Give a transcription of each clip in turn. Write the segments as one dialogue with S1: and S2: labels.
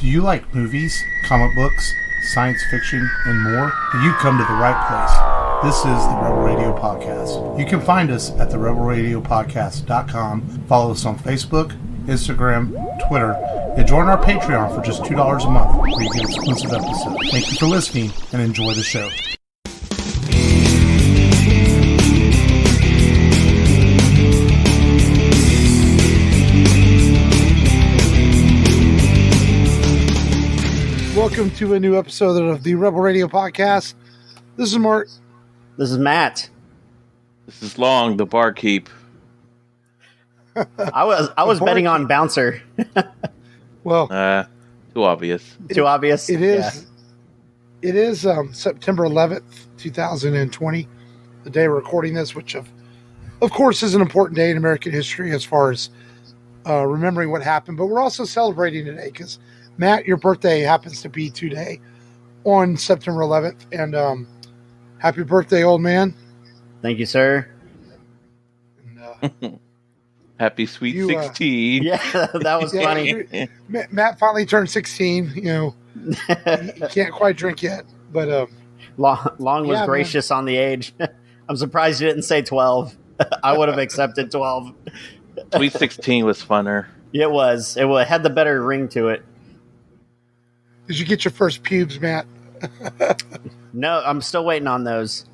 S1: Do you like movies, comic books, science fiction, and more? Then you've come to the right place. This is the Rebel Radio Podcast. You can find us at therebelradiopodcast.com. Follow us on Facebook, Instagram, Twitter, and join our Patreon for just $2 a month where you get exclusive episodes. Thank you for listening and enjoy the show. Welcome to a new episode of the Rebel Radio Podcast. This is Mark.
S2: This is Matt.
S3: This is Long, the barkeep.
S2: I was betting on Bouncer.
S1: Well,
S3: too obvious.
S2: Too obvious.
S1: It is. Yeah. It is September 11th, 2020, the day we're recording this, which of course is an important day in American history as far as remembering what happened. But we're also celebrating today because Matt, your birthday happens to be today on September 11th, and happy birthday, old man.
S2: Thank you, sir.
S3: And, happy sweet 16.
S2: Yeah, that was funny.
S1: Matt finally turned 16. You know, he can't quite drink yet, but
S2: Long was gracious on the age. I'm surprised you didn't say 12. I would have accepted 12.
S3: Sweet 16 was funner.
S2: It was. It had the better ring to it.
S1: Did you get your first pubes, Matt?
S2: No, I'm still waiting on those.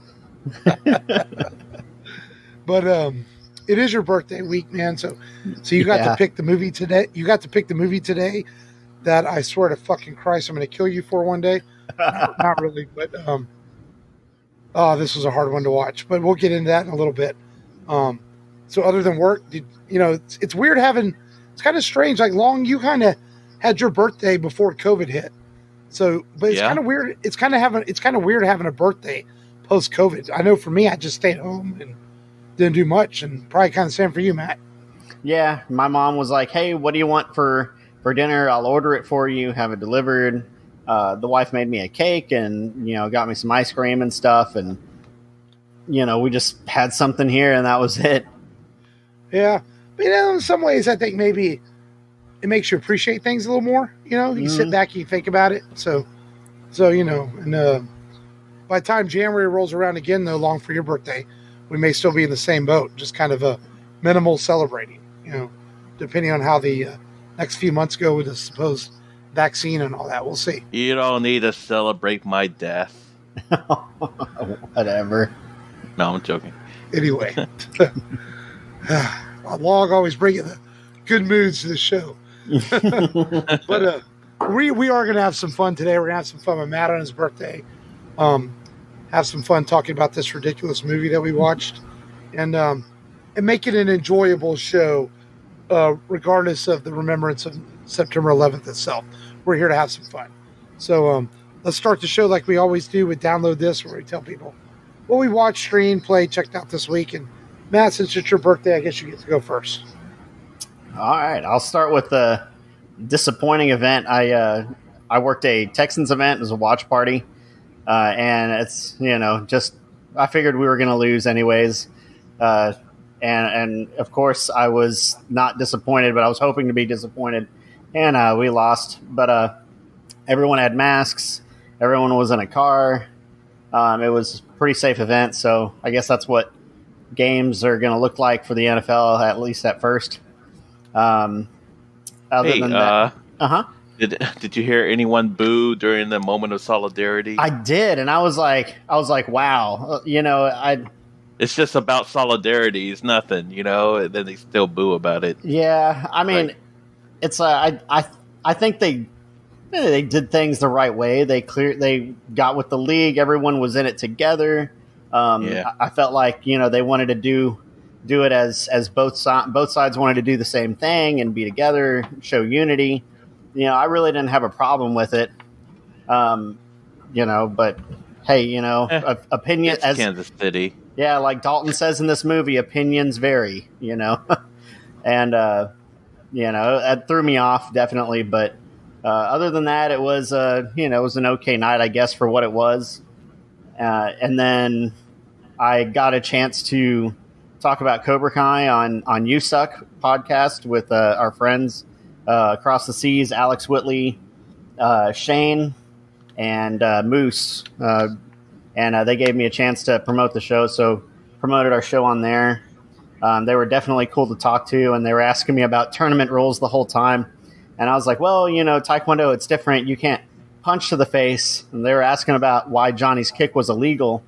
S1: But it is your birthday week, man. So you got to pick the movie today. You got to pick the movie today that I swear to fucking Christ, I'm going to kill you for one day. Not really, but this was a hard one to watch. But we'll get into that in a little bit. So other than work, it's weird having. It's kind of strange. Like Long, you kind of had your birthday before COVID hit. So, but it's kind of weird. It's kind of weird having a birthday post COVID. I know for me, I just stayed home and didn't do much, and probably kind of the same for you, Matt.
S2: Yeah, my mom was like, "Hey, what do you want for dinner? I'll order it for you, have it delivered." The wife made me a cake, and got me some ice cream and stuff, and we just had something here, and that was it. Yeah,
S1: but in some ways, I think maybe it makes you appreciate things a little more. You sit back and you think about it. So and by the time January rolls around again, though, Long, for your birthday, we may still be in the same boat, just kind of a minimal celebrating, depending on how the next few months go with the supposed vaccine and all that. We'll see.
S3: You don't need to celebrate my death.
S2: Whatever.
S3: No, I'm joking.
S1: Anyway, Long always bringing the good moods to the show. But we are going to have some fun today. We're going to have some fun with Matt on his birthday. Have some fun talking about this ridiculous movie that we watched, and make it an enjoyable show, regardless of the remembrance of September 11th itself. We're here to have some fun. So let's start the show like we always do with Download This, where we tell people what we watched, streamed, played, checked out this week. And Matt, since it's your birthday, I guess you get to go first.
S2: All right, I'll start with the disappointing event. I worked a Texans event. It was a watch party, and it's just I figured we were going to lose anyways, and of course I was not disappointed, but I was hoping to be disappointed, and we lost. But everyone had masks. Everyone was in a car. It was a pretty safe event, so I guess that's what games are going to look like for the NFL, at least at first. Other than that,
S3: Did you hear anyone boo during the moment of solidarity?
S2: I did, and I was like, wow,
S3: it's just about solidarity. It's nothing, and then they still boo about it.
S2: Yeah, I mean, it's I think they did things the right way. They got with the league. Everyone was in it together. I felt like they wanted to do it as both sides wanted to do the same thing and be together, show unity. I really didn't have a problem with it. But hey, opinion
S3: it's
S2: as
S3: Kansas City.
S2: Yeah, like Dalton says in this movie, opinions vary. And that threw me off definitely. But other than that, it was it was an okay night, I guess, for what it was. And then I got a chance to talk about Cobra Kai on You Suck podcast with our friends across the seas, Alex Whitley, Shane and Moose, and they gave me a chance to promote the show, so promoted our show on there. They were definitely cool to talk to, and they were asking me about tournament rules the whole time. And I was like, well, Taekwondo, it's different. You can't punch to the face. And they were asking about why Johnny's kick was illegal.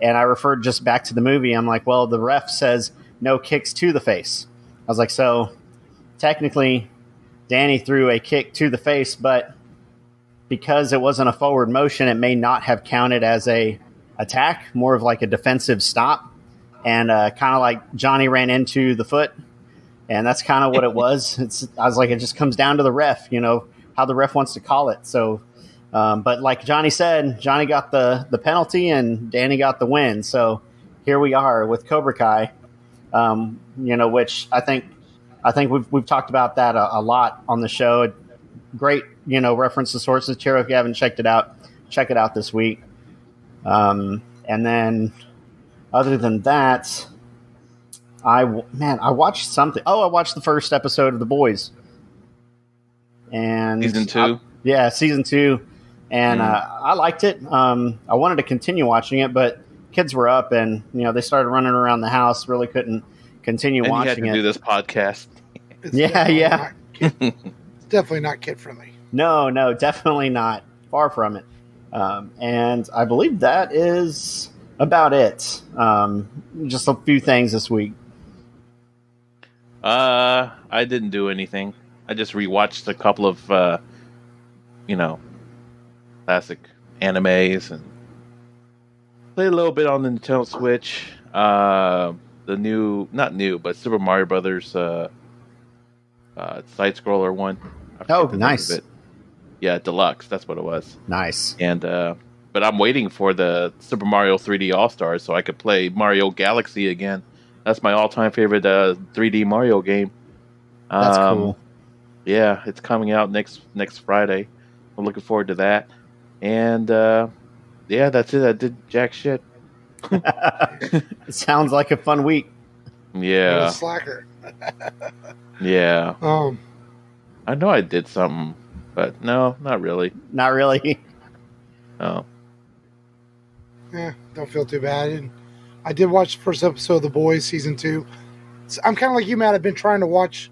S2: And I referred just back to the movie. I'm like, well, the ref says no kicks to the face. I was like, so technically Danny threw a kick to the face, but because it wasn't a forward motion, it may not have counted as a attack, more of like a defensive stop. And kind of like Johnny ran into the foot, and that's kind of what it was. I was like, it just comes down to the ref, how the ref wants to call it. So, but like Johnny said, Johnny got the penalty, and Danny got the win. So here we are with Cobra Kai, which I think we've talked about that a lot on the show. Great, reference to sources. Chiro, if you haven't checked it out, check it out this week. And then. Other than that, I watched something. Oh, I watched the first episode of The Boys. And
S3: season 2?
S2: Season 2. And I liked it. I wanted to continue watching it, but kids were up and, they started running around the house. Really couldn't continue
S3: and
S2: watching
S3: it. And you had to do this podcast.
S1: It's definitely not kid-friendly.
S2: No, definitely not. Far from it. And I believe that is... about it. Just a few things this week.
S3: I didn't do anything. I just rewatched a couple of, classic animes and played a little bit on the Nintendo Switch. The not new, but Super Mario Brothers side scroller one.
S2: Oh, nice.
S3: Yeah, Deluxe. That's what it was.
S2: Nice.
S3: And but I'm waiting for the Super Mario 3D All-Stars so I could play Mario Galaxy again. That's my all-time favorite 3D Mario game.
S2: That's cool.
S3: Yeah, it's coming out next Friday. I'm looking forward to that. And that's it. I did jack shit.
S2: It sounds like a fun week.
S3: Yeah.
S1: You're a slacker.
S3: Yeah. I know I did something, but no, not really.
S2: Not really.
S3: Oh.
S1: Yeah, don't feel too bad. And I did watch the first episode of The Boys season 2. So I'm kind of like you, Matt. I've been trying to watch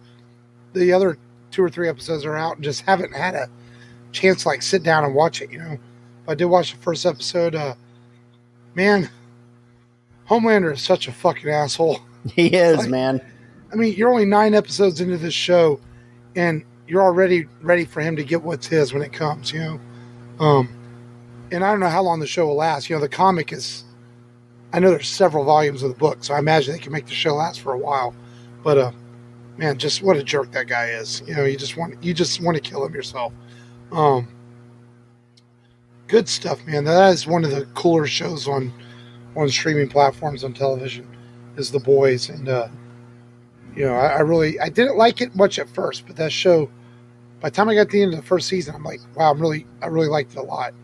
S1: the other 2 or 3 episodes that are out and just haven't had a chance to sit down and watch it. I did watch the first episode. Man, Homelander is such a fucking asshole.
S2: He is, man.
S1: I mean, you're only 9 episodes into this show, and you're already ready for him to get what's his when it comes. And I don't know how long the show will last. The comic is... I know there's several volumes of the book, so I imagine they can make the show last for a while. But, man, just what a jerk that guy is. You just want to kill him yourself. Good stuff, man. That is one of the cooler shows on streaming platforms on television is The Boys. And, I didn't like it much at first, but that show, by the time I got to the end of the first season, I'm like, wow, I really liked it a lot.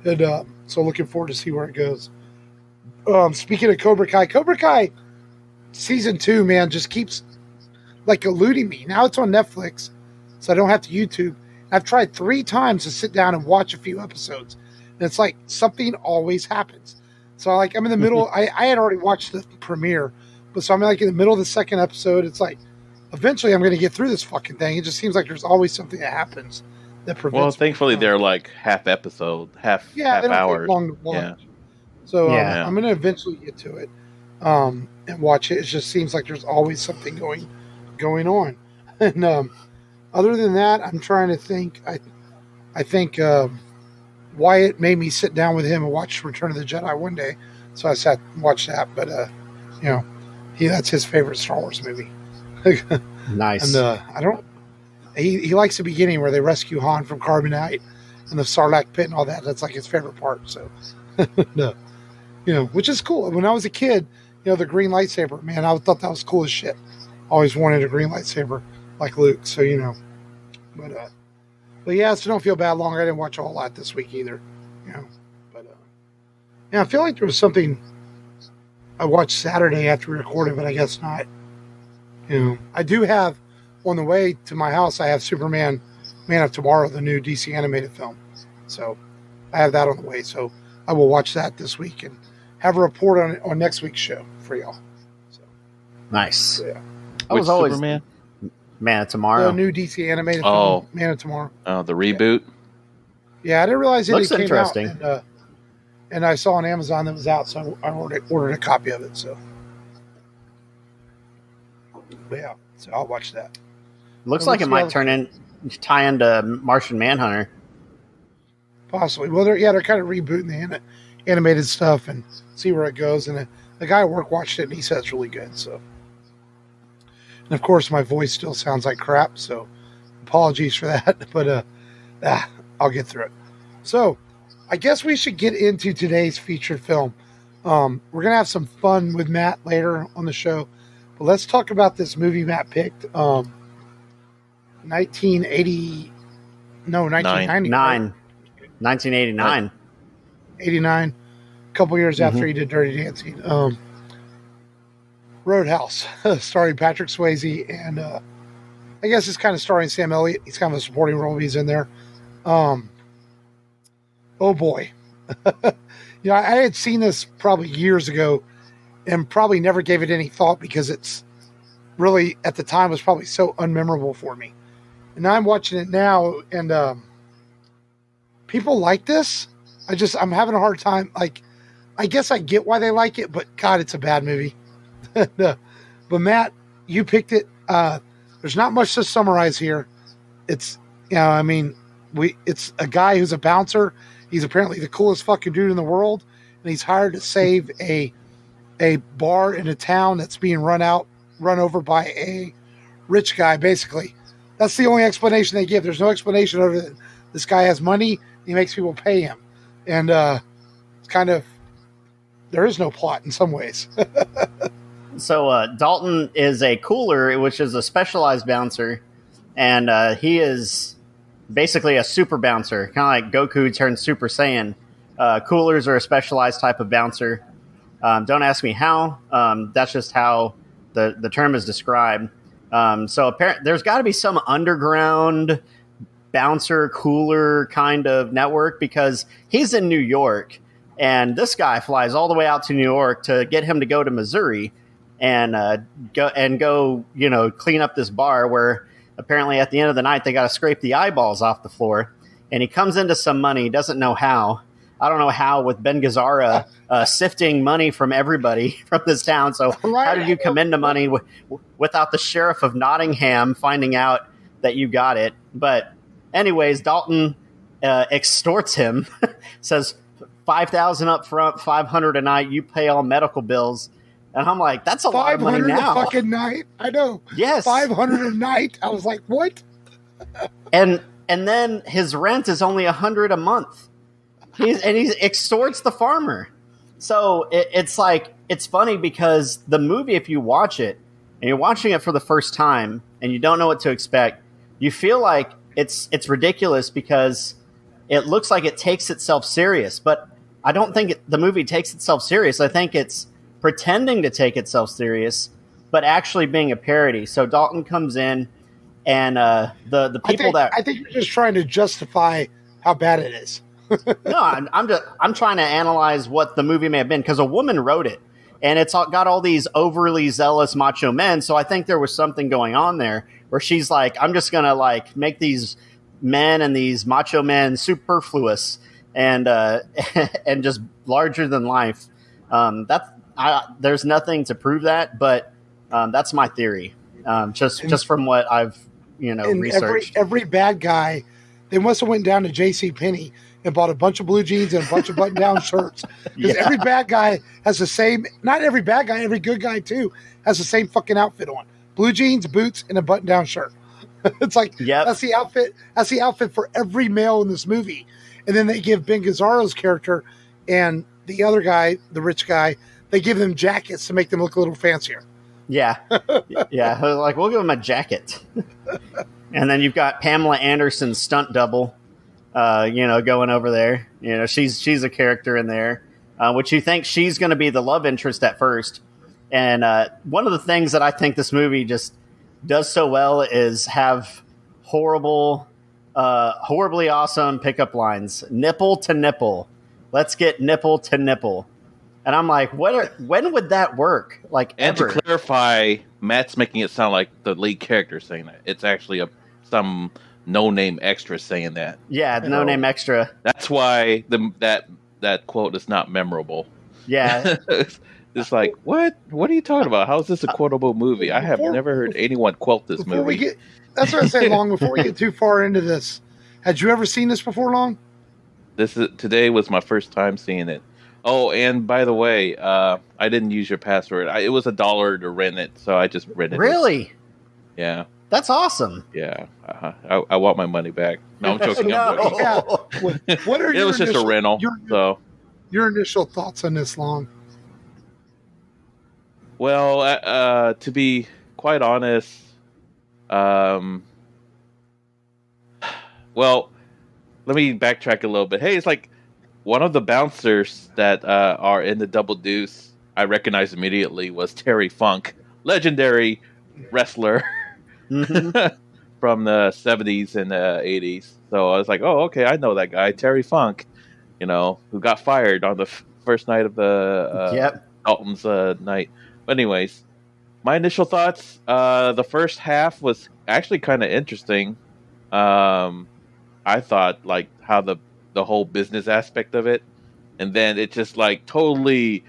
S1: And so looking forward to see where it goes. Speaking of Cobra Kai season 2, man, just keeps eluding me. Now it's on Netflix, so I don't have to YouTube. I've tried 3 times to sit down and watch a few episodes, and it's like something always happens. So I'm in the middle. I had already watched the premiere, but so I'm in the middle of the second episode. It's like eventually I'm going to get through this fucking thing. It just seems like there's always something that happens. Well,
S3: thankfully they're half episode, half hours.
S1: Long to watch.
S3: Yeah.
S1: So I'm going to eventually get to it and watch it. It just seems like there's always something going on. And other than that, I'm trying to think. I think Wyatt made me sit down with him and watch Return of the Jedi one day, so I sat and watched that. But that's his favorite Star Wars movie.
S2: Nice.
S1: And He likes the beginning where they rescue Han from carbonite and the Sarlacc pit and all that. That's his favorite part. So, no, which is cool. When I was a kid, the green lightsaber, man, I thought that was cool as shit. Always wanted a green lightsaber like Luke. So, but yeah, so don't feel bad longer. I didn't watch a whole lot this week either, but I feel like there was something I watched Saturday after we recorded, but I guess not. I do have, on the way to my house, I have Superman Man of Tomorrow, the new DC animated film. So I have that on the way. So I will watch that this week and have a report on next week's show for y'all. So,
S2: nice.
S1: So, yeah.
S2: I was always
S3: Superman?
S2: Man of Tomorrow.
S1: The new DC animated film, Man of Tomorrow.
S3: Oh, the reboot?
S1: Yeah, I didn't realize it
S2: Looks
S1: came
S2: interesting.
S1: out. And I saw on Amazon that was out, so I ordered a copy of it. So, but yeah, so I'll watch that.
S2: Looks like it might tie into Martian Manhunter.
S1: Possibly. Well, they're kind of rebooting the animated stuff and see where it goes. And the guy at work watched it, and he said it's really good. So, and of course, my voice still sounds like crap. So, apologies for that. But I'll get through it. So, I guess we should get into today's featured film. We're gonna have some fun with Matt later on the show, but let's talk about this movie Matt picked. 1989.
S2: 1989.
S1: 89. A couple years after he did Dirty Dancing. Roadhouse, starring Patrick Swayze, and I guess it's kind of starring Sam Elliott. He's kind of a supporting role. He's in there. Oh boy. I had seen this probably years ago and probably never gave it any thought because it's really, at the time, was probably so unmemorable for me. And now I'm watching it now, and people like this. I'm having a hard time. Like, I guess I get why they like it, but God, it's a bad movie. But Matt, you picked it. There's not much to summarize here. It's, it's a guy who's a bouncer. He's apparently the coolest fucking dude in the world, and he's hired to save a bar in a town that's being run over by a rich guy, basically. That's the only explanation they give. There's no explanation other than this guy has money, he makes people pay him. And it's kind of, there is no plot in some ways.
S2: So Dalton is a cooler, which is a specialized bouncer, and he is basically a super bouncer, kind of like Goku turned Super Saiyan. Coolers are a specialized type of bouncer. Don't ask me how. That's just how the term is described. So apparently, there's got to be some underground bouncer cooler kind of network because he's in New York, and this guy flies all the way out to New York to get him to go to Missouri and go clean up this bar where apparently at the end of the night they got to scrape the eyeballs off the floor, and he comes into some money, doesn't know how. I don't know how, with Ben Gazzara sifting money from everybody from this town. So how did you come into money without the sheriff of Nottingham finding out that you got it? But anyways, Dalton extorts him, says $5,000 up front, $500 a night. You pay all medical bills. And I'm like, that's a lot of money now.
S1: $500 a fucking night. I know.
S2: Yes.
S1: $500 a night. I was like, what?
S2: And then his rent is only $100 a month. He extorts the farmer. So it's like, it's funny because the movie, if you watch it and you're watching it for the first time and you don't know what to expect, you feel like it's ridiculous because it looks like it takes itself serious. But I don't think the movie takes itself serious. I think it's pretending to take itself serious, but actually being a parody. So Dalton comes in, and the people I
S1: think you're just trying to justify how bad it is.
S2: No, I'm trying to analyze what the movie may have been because a woman wrote it, and it's got all these overly zealous macho men. So I think there was something going on there where she's like, I'm just gonna like make these men and these macho men superfluous and and just larger than life. There's nothing to prove that, but that's my theory. Just from what I've researched.
S1: Every bad guy, they must have went down to J.C. Penney and bought a bunch of blue jeans and a bunch of button-down shirts. Because every bad guy has the same. Not every bad guy, every good guy too has the same fucking outfit on: blue jeans, boots, and a button-down shirt. It's like that's the outfit. That's the outfit for every male in this movie. And then they give Ben Gazzaro's character and the other guy, the rich guy, they give them jackets to make them look a little fancier.
S2: Yeah. Yeah. Like, we'll give them a jacket. And then you've got Pamela Anderson's stunt double, going over there. She's a character in there, which you think she's going to be the love interest at first. And one of the things that I think this movie just does so well is have horrible Horribly awesome pickup lines. Nipple to nipple. Let's get nipple to nipple. And I'm like, when would that work? Like,
S3: and
S2: ever?
S3: To clarify, Matt's making it sound like the lead character saying that. It's actually some no-name extra saying that.
S2: Yeah, no-name extra.
S3: That's why that quote is not memorable.
S2: Yeah.
S3: It's like, what? What are you talking about? How is this a quotable movie? I have never heard anyone quote this movie.
S1: That's what I say, Long. Before we get too far into this, had you ever seen this before, Long?
S3: Today was my first time seeing it. Oh, and by the way, I didn't use your password. It was $1 to rent it, so I just rented it.
S1: Really?
S3: Yeah.
S2: That's awesome.
S3: Yeah. I want my money back. No, I'm joking.
S2: No.
S1: Yeah. What are
S3: it was just a rental.
S1: Your initial thoughts on this, Long?
S3: Well, to be quite honest, well, let me backtrack a little bit. Hey, it's like one of the bouncers that are in the Double Deuce I recognized immediately was Terry Funk, legendary wrestler from the 70s and the 80s. So I was like, oh, okay, I know that guy, Terry Funk, who got fired on the first night of the Dalton's night. But anyways, my initial thoughts, the first half was actually kind of interesting. I thought like how the whole business aspect of it, and then it just like totally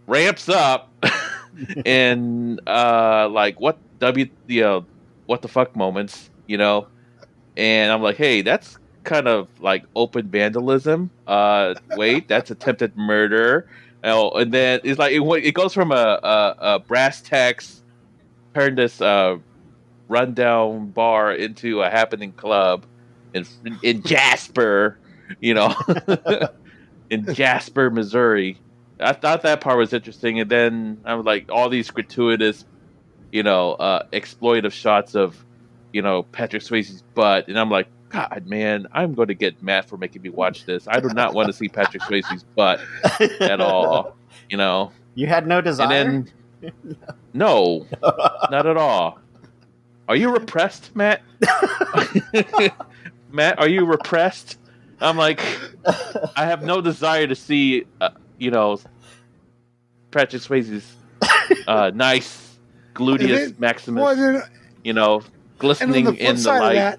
S3: ramps up and like what the fuck moments, and I'm like, hey, that's kind of like open vandalism. Wait, that's attempted murder. Oh, and then it's like it goes from a brass tacks, turn this rundown bar into a happening club in Jasper, in Jasper, Missouri. I thought that part was interesting, and then I was like, all these gratuitous, exploitive shots of, Patrick Swayze's butt, and I'm like, God, man, I'm going to get mad for making me watch this. I do not want to see Patrick Swayze's butt at all.
S2: You had no desire?
S3: And then, no, not at all. Are you repressed, Matt? Matt, are you repressed? I'm like, I have no desire to see, Patrick Swayze's nice gluteus maximus, glistening in the light.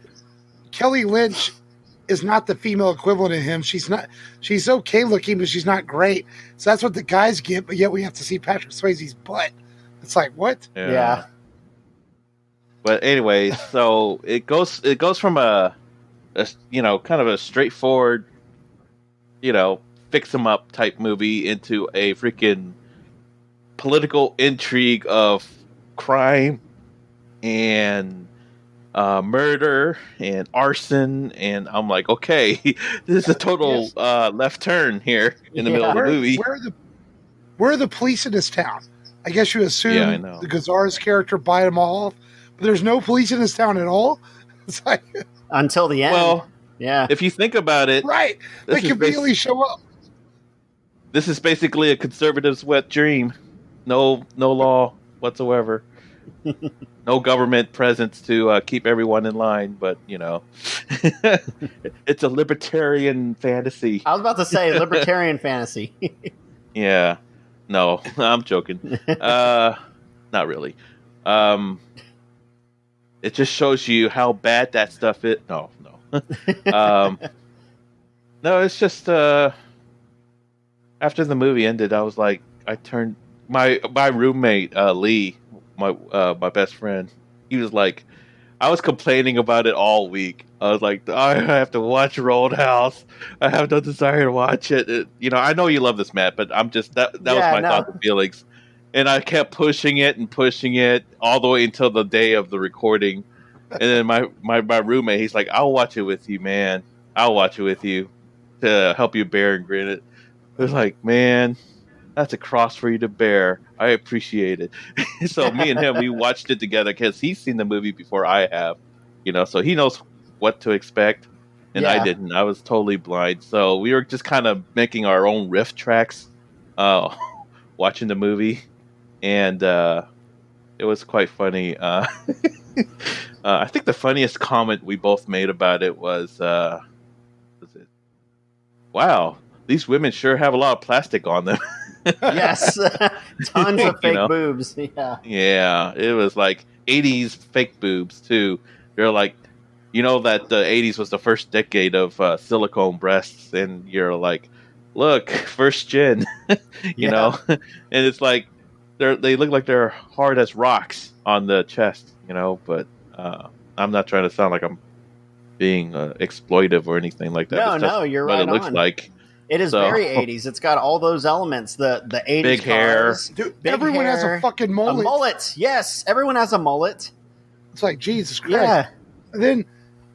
S1: Kelly Lynch is not the female equivalent of him. She's okay looking, but she's not great. So that's what the guys get, but yet we have to see Patrick Swayze's butt. It's like, what?
S2: Yeah.
S3: But anyway, so it goes from a kind of a straightforward, fix 'em up type movie into a freaking political intrigue of crime and murder and arson, and I'm like, okay, this is a total left turn here in the middle of the movie.
S1: Where are the police in this town? I guess you assume the Gazara's character bite them all off, but there's no police in this town at all. It's like
S2: until the end.
S3: Well, yeah. If you think about it,
S1: right? They conveniently show up.
S3: This is basically a conservative's wet dream. No law whatsoever. No government presence to keep everyone in line, but it's a libertarian fantasy.
S2: I was about to say libertarian fantasy.
S3: Yeah, no, I'm joking. Not really. It just shows you how bad that stuff is. No. No, it's just after the movie ended, I was like, I turned my roommate Lee, my best friend. He was like, I was complaining about it all week. I was like, I have to watch Roadhouse. I have no desire to watch it. I know you love this, Matt, but I'm just that was my thoughts and feelings. And I kept pushing it all the way until the day of the recording. And then my roommate, he's like, I'll watch it with you, man. I'll watch it with you to help you bear and grin it. It was like, man, that's a cross for you to bear. I appreciate it. So me and him, we watched it together because he's seen the movie before I have, so he knows what to expect. And I didn't. I was totally blind. So we were just kind of making our own riff tracks, watching the movie. And it was quite funny. I think the funniest comment we both made about it was it, "Wow, these women sure have a lot of plastic on them."
S2: Yes, tons of fake boobs.
S3: Yeah, it was like 80s fake boobs too. They're like, that the 80s was the first decade of silicone breasts, and you're like, look, first gen, and it's like they look like they're hard as rocks on the chest, but I'm not trying to sound like I'm being exploitive or anything like that.
S2: No, you're
S3: what
S2: right.
S3: It looks like.
S2: It is very 80s. It's got all those elements. The 80s
S3: big
S2: cars.
S3: hair.
S1: Dude, everyone has a fucking mullet.
S2: A mullet. Yes, everyone has a mullet.
S1: It's like, Jesus Christ.
S2: Yeah.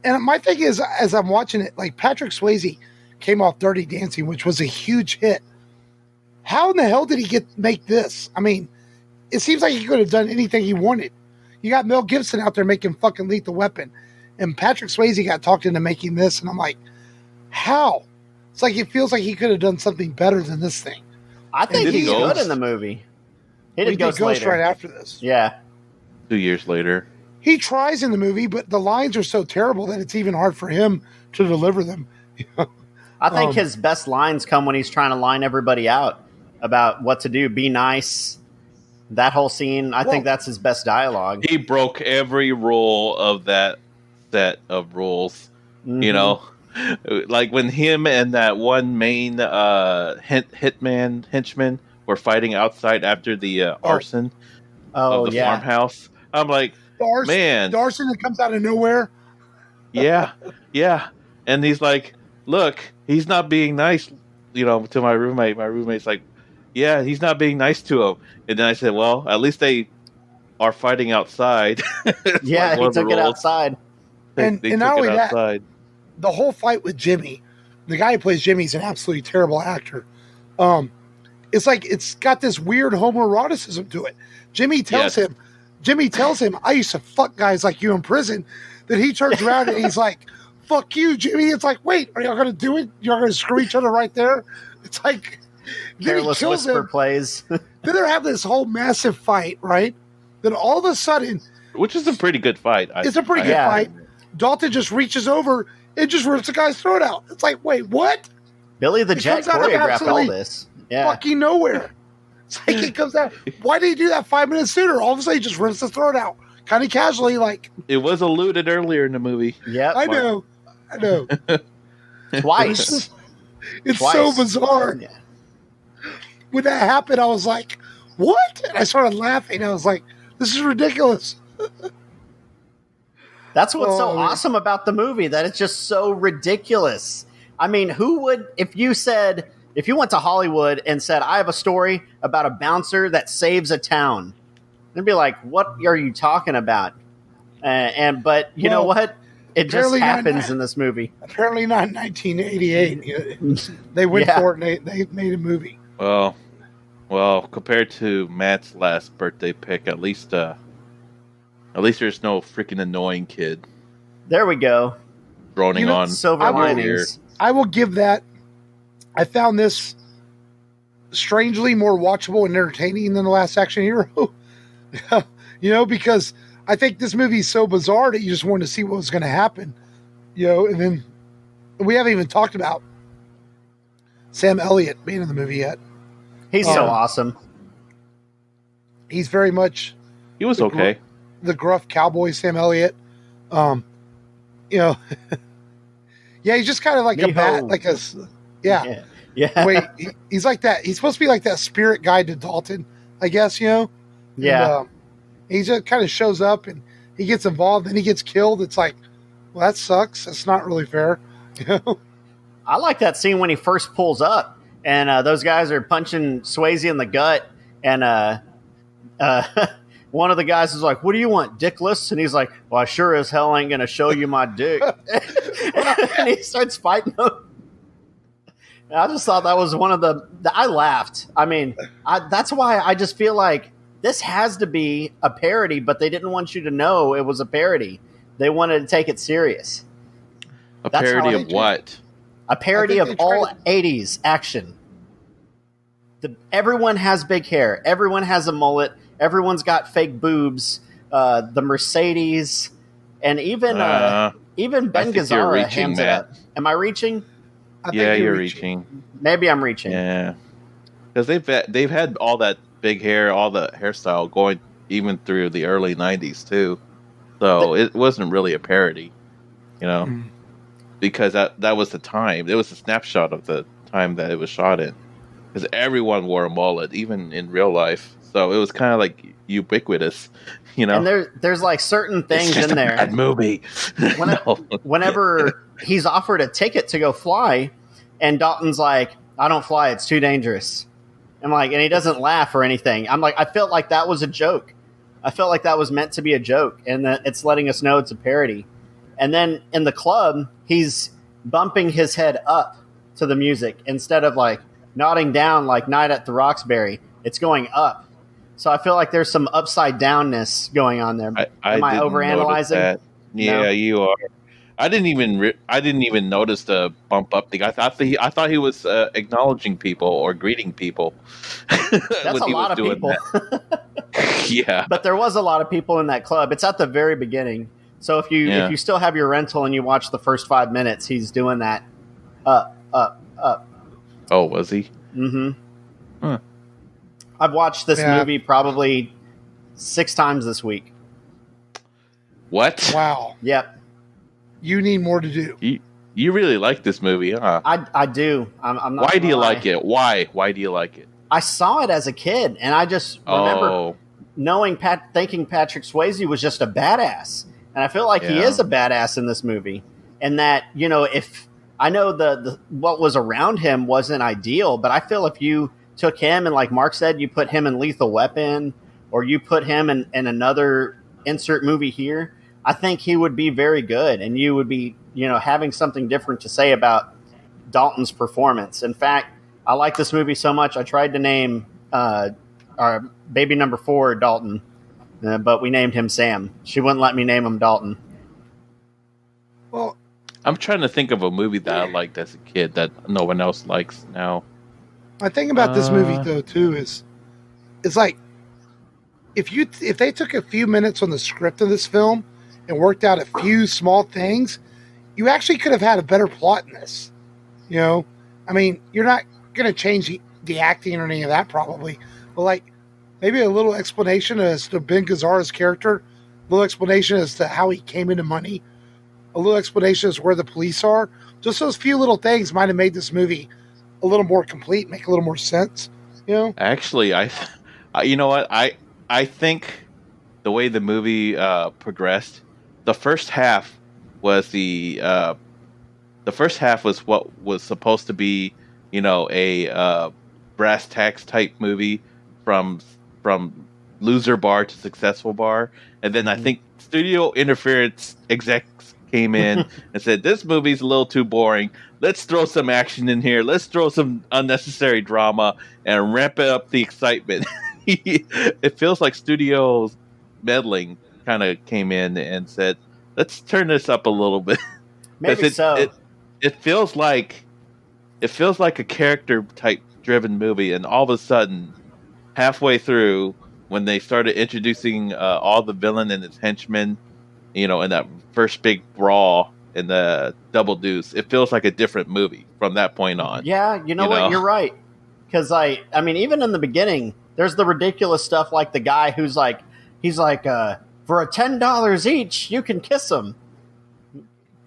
S1: And my thing is, as I'm watching it, like Patrick Swayze came off Dirty Dancing, which was a huge hit. How in the hell did he make this? I mean, it seems like he could have done anything he wanted. You got Mel Gibson out there making fucking Lethal Weapon, and Patrick Swayze got talked into making this, and I'm like, how? It's like it feels like he could have done something better than this thing.
S2: I think he's good in the movie. He did Ghost
S1: right after this.
S2: Yeah.
S3: 2 years later.
S1: He tries in the movie, but the lines are so terrible that it's even hard for him to deliver them.
S2: I think his best lines come when he's trying to line everybody out about what to do. Be nice. That whole scene, I think that's his best dialogue.
S3: He broke every rule of that set of rules. Mm-hmm. Like when him and that one main henchman were fighting outside after the arson of the farmhouse. I'm like, man,
S1: the arson that comes out of nowhere.
S3: Yeah. And he's like, look, he's not being nice, to my roommate. My roommate's like, yeah, he's not being nice to him. And then I said, well, at least they are fighting outside.
S2: Yeah, he took it outside.
S1: They took not only outside. The whole fight with Jimmy, the guy who plays Jimmy is an absolutely terrible actor. It's like it's got this weird homoeroticism to it. Jimmy tells him, I used to fuck guys like you in prison. Then he turns around and he's like, fuck you, Jimmy. It's like, wait, are y'all going to do it? You're going to screw each other right there? It's like,
S2: Careless Whisper plays.
S1: Then they have this whole massive fight, right? Then all of a sudden,
S3: which is a pretty good fight.
S1: It's a pretty good fight. Dalton just reaches over and just rips the guy's throat out. It's like, wait, what?
S2: Billy the Jet choreographed all this. Yeah.
S1: Fucking nowhere. It's like it comes out. Why did he do that 5 minutes sooner? All of a sudden, he just rips the throat out. Kind of casually, like.
S3: It was alluded earlier in the movie.
S2: Yeah.
S1: I know.
S2: Twice.
S1: It's so bizarre. Yeah. When that happened, I was like, what? And I started laughing. I was like, this is ridiculous.
S2: That's what's so awesome about the movie, that it's just so ridiculous. I mean, who would, if you went to Hollywood and said, I have a story about a bouncer that saves a town, they'd be like, what are you talking about? But you know what? It just happens in this movie.
S1: Apparently not in 1988. They went for it and they made a movie.
S3: Well, compared to Matt's last birthday pick, at least there's no freaking annoying kid.
S2: There we go.
S3: Droning on
S2: silver linings.
S1: I will give that. I found this strangely more watchable and entertaining than The Last Action Hero. Because I think this movie is so bizarre that you just wanted to see what was going to happen. And then we haven't even talked about Sam Elliott being in the movie yet.
S2: He's so awesome.
S1: He's very much.
S3: He was okay.
S1: The gruff cowboy Sam Elliott. Yeah, he's just kind of like a bat, like a. Yeah. Wait, he's like that. He's supposed to be like that spirit guide to Dalton, I guess.
S2: Yeah.
S1: And, he just kind of shows up and he gets involved and he gets killed. It's like, well, that sucks. That's not really fair.
S2: I like that scene when he first pulls up and those guys are punching Swayze in the gut, and one of the guys is like, what do you want, dickless? And he's like, well, I sure as hell ain't going to show you my dick. And he starts fighting them. And I just thought that was one of I laughed. I mean, that's why I just feel like this has to be a parody, but they didn't want you to know it was a parody. They wanted to take it serious.
S3: That's parody of what?
S2: A parody of all 80s action. Everyone has big hair. Everyone has a mullet. Everyone's got fake boobs. The Mercedes. And even Ben Gazzara hands it up. Am I reaching?
S3: Yeah, you're reaching.
S2: Maybe I'm reaching.
S3: Yeah, because they've had all that big hair, all the hairstyle going even through the early '90s too. So it wasn't really a parody, because that was the time. It was a snapshot of the time that it was shot in. Because everyone wore a mullet, even in real life. So it was kind of like ubiquitous,
S2: And there's like certain things in there.
S3: Bad movie.
S2: Whenever he's offered a ticket to go fly, and Dalton's like, "I don't fly; it's too dangerous." I'm like, and he doesn't laugh or anything. I'm like, I felt like that was a joke. I felt like that was meant to be a joke, and that it's letting us know it's a parody. And then in the club, he's bumping his head up to the music instead of like nodding down like Night at the Roxbury. It's going up. So I feel like there's some upside downness going on there. Am I overanalyzing?
S3: That. Yeah,
S2: No?
S3: you are. I didn't even notice the bump up thing. I thought he was acknowledging people or greeting people.
S2: That's a lot of people.
S3: Yeah,
S2: but there was a lot of people in that club. It's at the very beginning. So if you still have your rental and you watch the first 5 minutes, he's doing that up.
S3: Oh, was he?
S2: Mm-hmm. Huh. I've watched this movie probably 6 times this week.
S3: What?
S1: Wow.
S2: Yep.
S1: You need more to do.
S3: You really like this movie, huh?
S2: I do. I'm not.
S3: Why do you like it? Why do you like it?
S2: I saw it as a kid, and I just remember thinking Patrick Swayze was just a badass, and I feel like he is a badass in this movie. And that if I know the what was around him wasn't ideal, but I feel if you took him and, like Mark said, you put him in Lethal Weapon, or you put him in another insert movie here, I think he would be very good, and you would be, having something different to say about Dalton's performance. In fact, I like this movie so much, I tried to name our baby number 4 Dalton, but we named him Sam. She wouldn't let me name him Dalton.
S1: Well,
S3: I'm trying to think of a movie that I liked as a kid that no one else likes now.
S1: My thing about this movie, though, too, is it's like if they took a few minutes on the script of this film and worked out a few small things, you actually could have had a better plot in this. I mean, you're not going to change the acting or any of that probably, but like maybe a little explanation as to Ben Gazzara's character, a little explanation as to how he came into money, a little explanation as to where the police are. Just those few little things might have made this movie a little more complete, make a little more sense.
S3: Actually, you know what? I think the way the movie progressed, the first half was what was supposed to be, a brass tacks type movie from loser bar to successful bar, and then I think studio interference execs came in and said, this movie's a little too boring. Let's throw some action in here. Let's throw some unnecessary drama and ramp up the excitement. It feels like studios meddling kind of came in and said, let's turn this up a little bit.
S2: Maybe so.
S3: It feels like a character type driven movie, and all of a sudden, halfway through, when they started introducing all the villain and his henchmen, in that first big brawl in the Double Deuce, it feels like a different movie from that point on.
S2: Yeah, you know what? You're right. Because I mean, even in the beginning, there's the ridiculous stuff like the guy who's like, for $10 each, you can kiss them.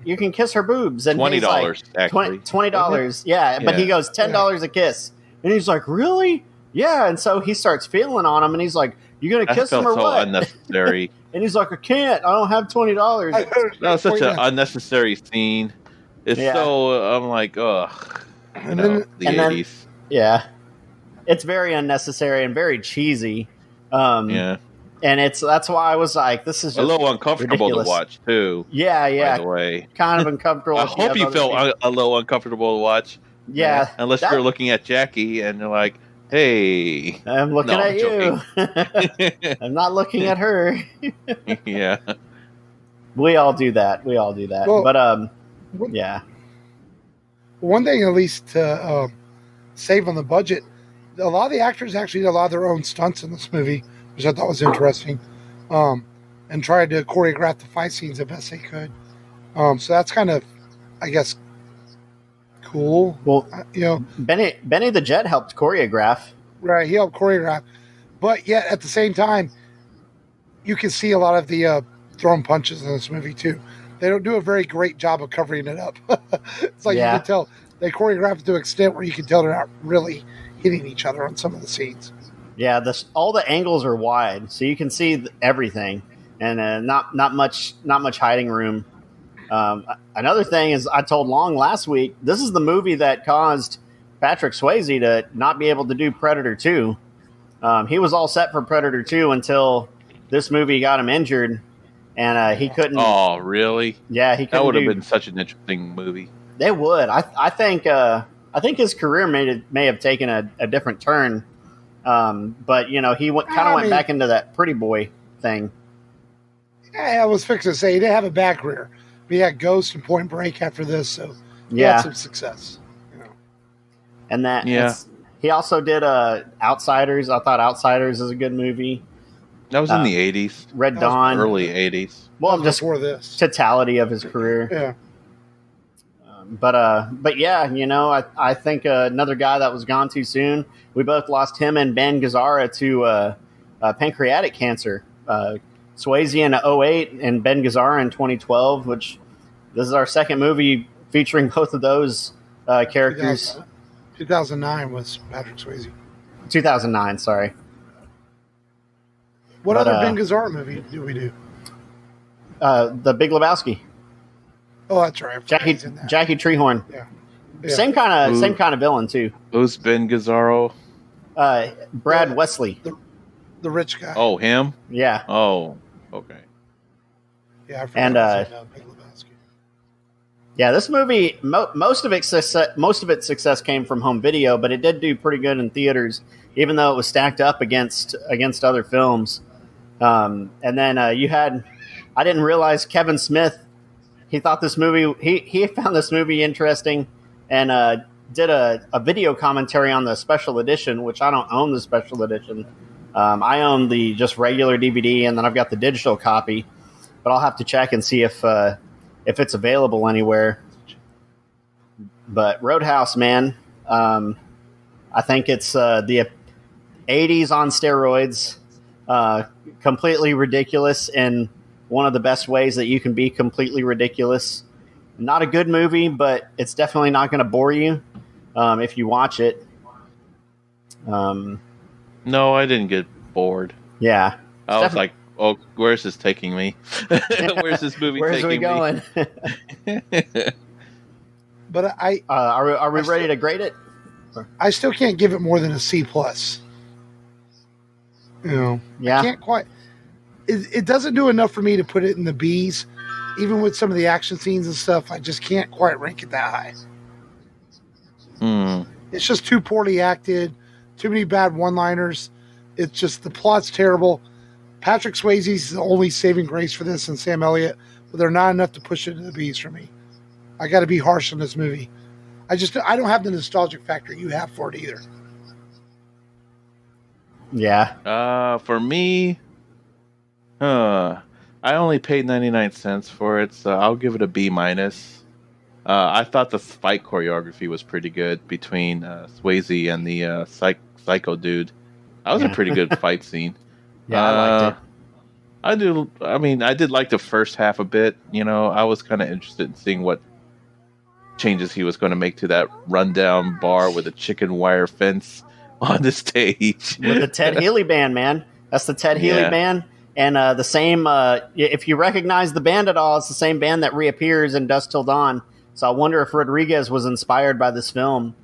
S2: You can kiss her boobs. And
S3: $20,
S2: like,
S3: actually.
S2: $20. Yeah, but he goes $10 a kiss. And he's like, really? Yeah. And so he starts feeling on him, and he's like, you going to kiss him or what?
S3: Unnecessary.
S2: And he's like, I can't. I don't have $20.
S3: That was such an unnecessary scene. It's so, I'm like, ugh. The 80s.
S2: Yeah. It's very unnecessary and very cheesy. And that's why I was like, this is just
S3: a little uncomfortable
S2: ridiculous
S3: to watch, too.
S2: Yeah.
S3: By the way.
S2: Kind of uncomfortable.
S3: I hope you felt a little uncomfortable to watch.
S2: Yeah.
S3: Unless you're looking at Jackie and you're like, hey.
S2: I'm looking at you. I'm not looking at her.
S3: Yeah.
S2: We all do that. Well, but, yeah.
S1: One thing, at least, to save on the budget, a lot of the actors actually did a lot of their own stunts in this movie, which I thought was interesting. And and tried to choreograph the fight scenes the best they could. So that's kind of, I guess, cool.
S2: Well, Benny the Jet helped choreograph.
S1: Right, he helped choreograph. But yet, at the same time, you can see a lot of the thrown punches in this movie, too. They don't do a very great job of covering it up. It's like you can tell. They choreograph it to an extent where you can tell they're not really hitting each other on some of the scenes.
S2: Yeah, all the angles are wide, so you can see everything, and not much hiding room. Another thing is, I told Long last week, this is the movie that caused Patrick Swayze to not be able to do Predator 2. He was all set for Predator 2 until this movie got him injured, and he couldn't.
S3: Oh, really?
S2: Yeah, he couldn't.
S3: That would have been such an interesting movie.
S2: They would. I think his career may have taken a different turn. But he kind of went back into that pretty boy thing.
S1: Yeah, I was fixing to say he didn't have a bad career. But he had Ghost and Point Break after this, so he had some success.
S2: And he also did Outsiders. I thought Outsiders is a good movie.
S3: That was in the 80s.
S2: Red Dawn.
S3: Early 80s.
S2: Well, just
S1: before this.
S2: Totality of his career.
S1: Yeah.
S2: But yeah, I think another guy that was gone too soon. We both lost him and Ben Gazzara to pancreatic cancer. Swayze in 2008 and Ben Gazzara in 2012, which this is our second movie featuring both of those characters.
S1: 2009 was Patrick Swayze.
S2: 2009, sorry.
S1: What other Ben Gazzara movie do we do?
S2: The Big Lebowski.
S1: Oh, that's right.
S2: Jackie Treehorn.
S1: Yeah.
S2: Same kind of villain too.
S3: Who's Ben Gazzaro?
S2: Brad Wesley.
S1: The rich guy.
S3: Oh, him?
S2: Yeah.
S3: Oh, okay.
S1: Yeah, I forgot. Big Lebowski.
S2: Yeah, this movie, most of its success came from home video, but it did do pretty good in theaters, even though it was stacked up against other films. And then I didn't realize Kevin Smith. He thought this movie. He found this movie interesting, and did a video commentary on the special edition, which I don't own the special edition. I own the just regular DVD, and then I've got the digital copy. But I'll have to check and see if it's available anywhere. But Roadhouse, man, I think it's the 80s on steroids, completely ridiculous in one of the best ways that you can be completely ridiculous. Not a good movie, but it's definitely not going to bore you if you watch it.
S3: No, I didn't get bored.
S2: Yeah.
S3: I was like, oh, where's this taking me? Where's this movie taking me?
S2: Where's we going?
S1: But
S2: are we ready to grade it?
S1: I still can't give it more than a C+. Yeah. I can't quite. It doesn't do enough for me to put it in the B's. Even with some of the action scenes and stuff, I just can't quite rank it that high. It's just too poorly acted, too many bad one-liners. It's just, the plot's terrible. Patrick Swayze's the only saving grace for this, and Sam Elliott, but they're not enough to push it to the B's for me. I got to be harsh on this movie. I don't have the nostalgic factor you have for it either.
S2: Yeah.
S3: For me, I only paid 99 cents for it, so I'll give it a B-. I thought the fight choreography was pretty good between Swayze and the psycho dude. That was a pretty good fight scene.
S2: Yeah, I liked it.
S3: I did like the first half a bit. I was kind of interested in seeing what changes he was going to make to that rundown bar with a chicken wire fence on the stage.
S2: With the Ted Healy band, man. That's the Ted Healy band. And the same, if you recognize the band at all, it's the same band that reappears in Dusk Till Dawn. So I wonder if Rodriguez was inspired by this film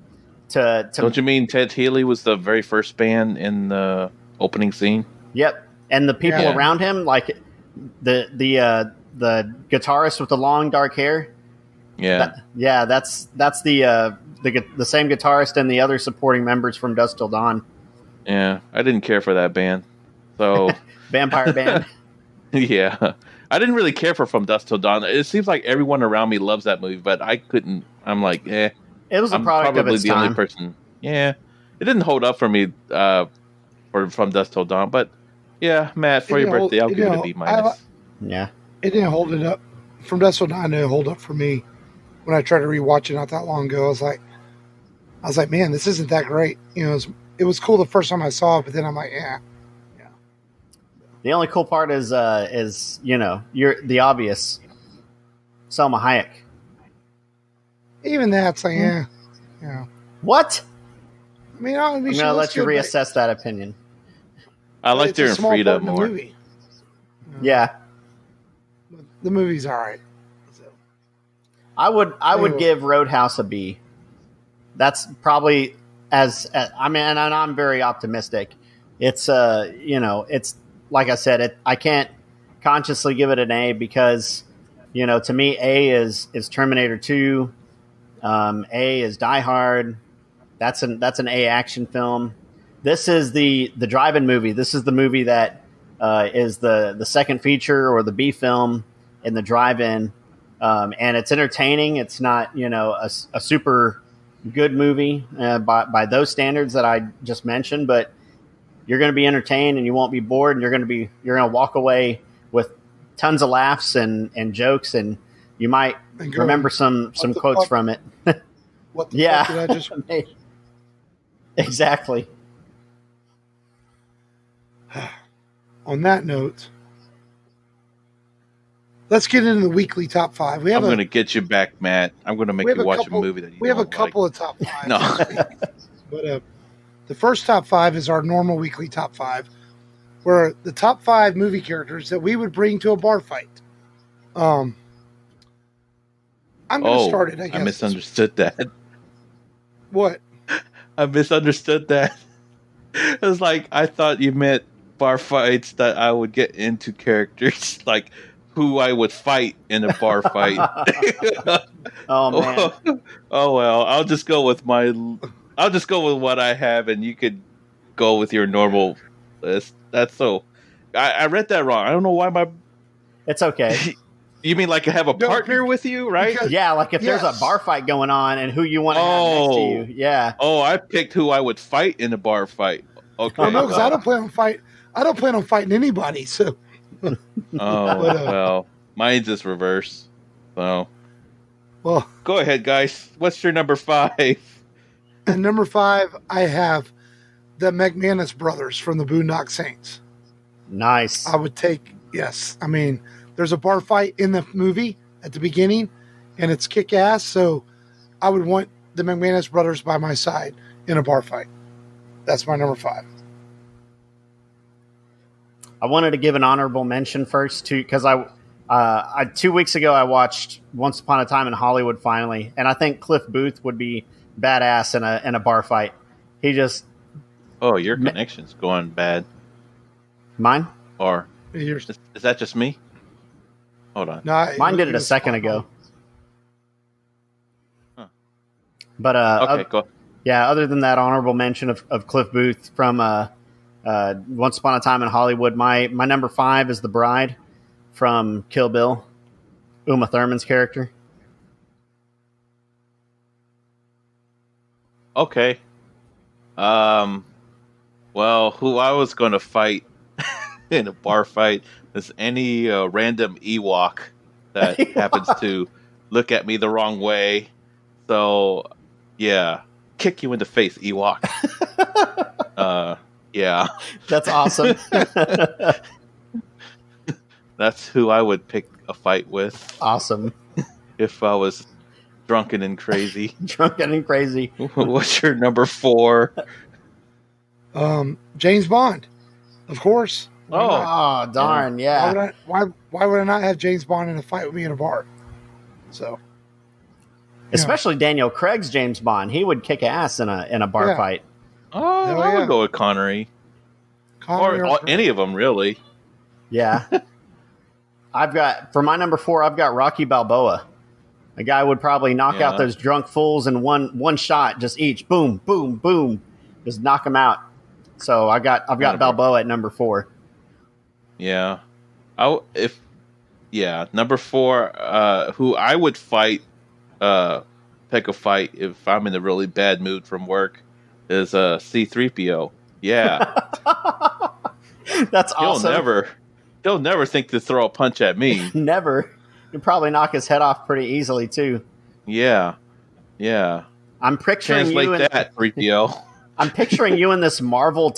S2: to
S3: Don't you mean Ted Healy was the very first band in the opening scene?
S2: Yep. And the people around him, like the guitarist with the long dark hair.
S3: Yeah.
S2: That's the same guitarist and the other supporting members from Dusk Till Dawn.
S3: Yeah, I didn't care for that band. So
S2: Vampire band.
S3: Yeah. I didn't really care for From Dusk Till Dawn. It seems like everyone around me loves that movie, but I couldn't. I'm like, eh.
S2: It was a product of its time.
S3: Only person. Yeah. It didn't hold up for me for From Dusk Till Dawn, but yeah, Matt, for your birthday, I'll give it a B-.
S2: Yeah.
S1: It didn't hold it up. From Dusk Till Dawn, it didn't hold up for me. When I tried to rewatch it not that long ago, I was like, man, this isn't that great. You know, it was cool the first time I saw it, but then I'm like, yeah.
S2: The only cool part is you're the obvious Selma Hayek.
S1: Even that's like, yeah.
S2: What?
S1: I mean, I'm
S2: gonna let you reassess that opinion.
S3: I liked her in Frida more.
S1: Movie.
S2: Yeah.
S1: The movie's all right. So.
S2: I would give Roadhouse a B. That's probably and I'm very optimistic. It's it's like I said, I can't consciously give it an A because, to me, A is Terminator 2. A is Die Hard. That's an A action film. This is the drive-in movie. This is the movie that is the second feature or the B film in the drive-in, and it's entertaining. It's not a super good movie by those standards that I just mentioned, but you're going to be entertained and you won't be bored, and you're going to walk away with tons of laughs and jokes, and you might remember some quotes from it.
S1: What the fuck did I just...
S2: Exactly.
S1: On that note, let's get into the weekly top 5.
S3: I'm going to get you back, Matt. I'm going to make you watch a movie that you don't like.
S1: We have a couple of top 5.
S3: No.
S1: But the first top 5 is our normal weekly top 5, where the top 5 movie characters that we would bring to a bar fight. I'm going to start it, I guess.
S3: I misunderstood that.
S1: What?
S3: I misunderstood that. It was like, I thought you meant bar fights that I would get into characters, like who I would fight in a bar fight.
S2: Oh, man.
S3: Oh, well, I'll just go with what I have, and you could go with your normal list. That's so... I read that wrong. I don't know why
S2: It's okay.
S3: You mean like have a partner with you, right?
S2: Yeah, like if there's a bar fight going on and who you want to have next to you. Yeah.
S3: Oh, I picked who I would fight in a bar fight. Okay.
S1: Oh, no, because I don't plan on fighting anybody, so...
S3: Well, mine's just reverse. So...
S1: Well...
S3: Go ahead, guys. What's your number 5?
S1: And number 5, I have the McManus brothers from the Boondock Saints.
S2: Nice.
S1: I would take... Yes. I mean... There's a bar fight in the movie at the beginning, and it's kick-ass, so I would want the McManus brothers by my side in a bar fight. That's my number 5.
S2: I wanted to give an honorable mention first, too, because I 2 weeks ago I watched Once Upon a Time in Hollywood finally, and I think Cliff Booth would be badass in a bar fight. He just...
S3: Oh, your connection's going bad.
S2: Mine?
S3: Or is that just me? Hold on.
S1: No,
S2: mine did it a second ago.
S3: Huh.
S2: But
S3: okay, go.
S2: Yeah, other than that honorable mention of Cliff Booth from Once Upon a Time in Hollywood, my number 5 is The Bride from Kill Bill, Uma Thurman's character.
S3: Okay. Well, who I was going to fight in a bar fight is any random Ewok that happens to look at me the wrong way. So, yeah, kick you in the face, Ewok. Yeah.
S2: That's awesome.
S3: That's who I would pick a fight with.
S2: Awesome.
S3: If I was drunken and crazy.
S2: Drunken and crazy.
S3: What's your number 4?
S1: James Bond, of course.
S2: Oh, darn, yeah.
S1: Why would I not have James Bond in a fight with me in a bar? So,
S2: especially Daniel Craig's James Bond, he would kick ass in a bar fight.
S3: Oh, I would go with Connery. Or any of them, really.
S2: Yeah. For my number 4, I've got Rocky Balboa. A guy would probably knock out those drunk fools in one shot, just each boom, boom, boom, just knock them out. So I've got Balboa at number 4.
S3: Yeah. Number 4, who I would pick a fight if I'm in a really bad mood from work is C-3PO. Yeah.
S2: That's awesome.
S3: They'll never think to throw a punch at me.
S2: Never. You'd probably knock his head off pretty easily too.
S3: Yeah.
S2: I'm picturing
S3: Translate
S2: you in
S3: that, 3PO.
S2: I'm picturing you in this Marvel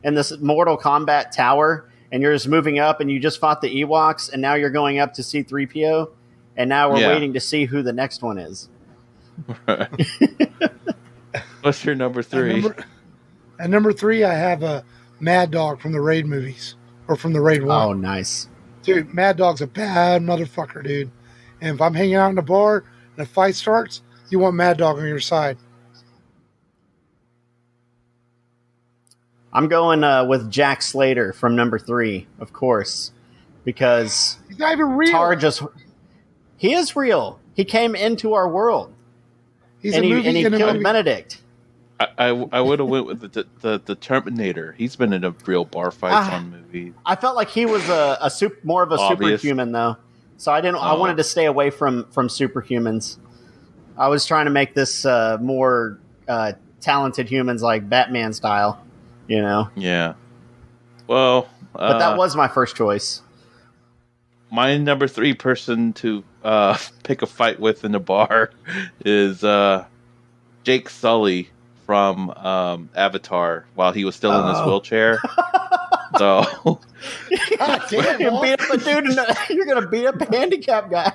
S2: in this Mortal Kombat tower, and you're just moving up, and you just fought the Ewoks, and now you're going up to see 3PO, and now we're waiting to see who the next one is.
S3: Right. What's your number 3?
S1: At number 3, I have a Mad Dog from the Raid movies, or from the Raid 1.
S2: Oh, nice.
S1: Dude, Mad Dog's a bad motherfucker, dude. And if I'm hanging out in a bar and a fight starts, you want Mad Dog on your side.
S2: I'm going with Jack Slater from number 3, of course, because
S1: he's not even real.
S2: He is real. He came into our world.
S1: He
S2: killed Benedict.
S3: I would have went with the Terminator. He's been in a real bar fight on movies.
S2: I felt like he was more of a superhuman though, so I didn't. I wanted to stay away from superhumans. I was trying to make this more talented humans, like Batman style. You know.
S3: Yeah. Well,
S2: but that was my first choice.
S3: My number 3 person to pick a fight with in the bar is Jake Sully from Avatar while he was still in his wheelchair. So
S2: God damn, you're gonna beat up a handicapped guy.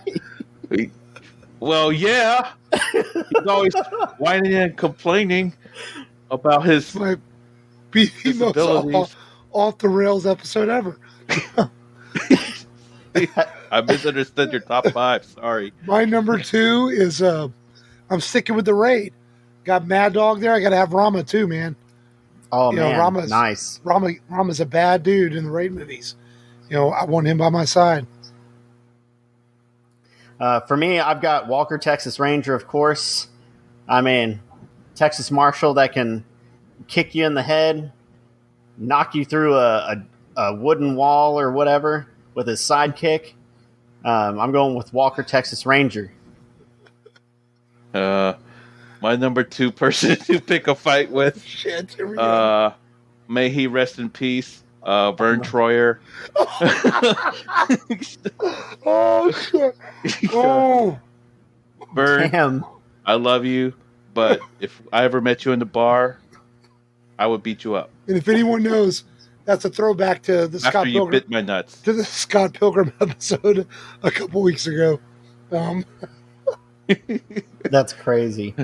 S3: Well, yeah. He's always whining and complaining about his disabilities.
S1: Off the rails episode ever.
S3: I misunderstood your top 5. Sorry.
S1: My number 2 is I'm sticking with the Raid. Got Mad Dog there. I got to have Rama too, man.
S2: Oh, man. Rama's nice.
S1: Rama's a bad dude in the Raid movies. I want him by my side.
S2: For me, I've got Walker, Texas Ranger, of course. I mean, Texas Marshal that can kick you in the head, knock you through a wooden wall or whatever with his sidekick. I'm going with Walker, Texas Ranger.
S3: My number 2 person to pick a fight with.
S1: Shit, here we go.
S3: May he rest in peace. Vern Troyer.
S1: Oh shit! Oh,
S3: Vern,
S2: damn.
S3: I love you, but if I ever met you in the bar, I would beat you up.
S1: And if anyone knows, that's a throwback to the Scott Pilgrim.
S3: Bit my nuts.
S1: To the Scott Pilgrim episode a couple weeks ago.
S2: That's crazy.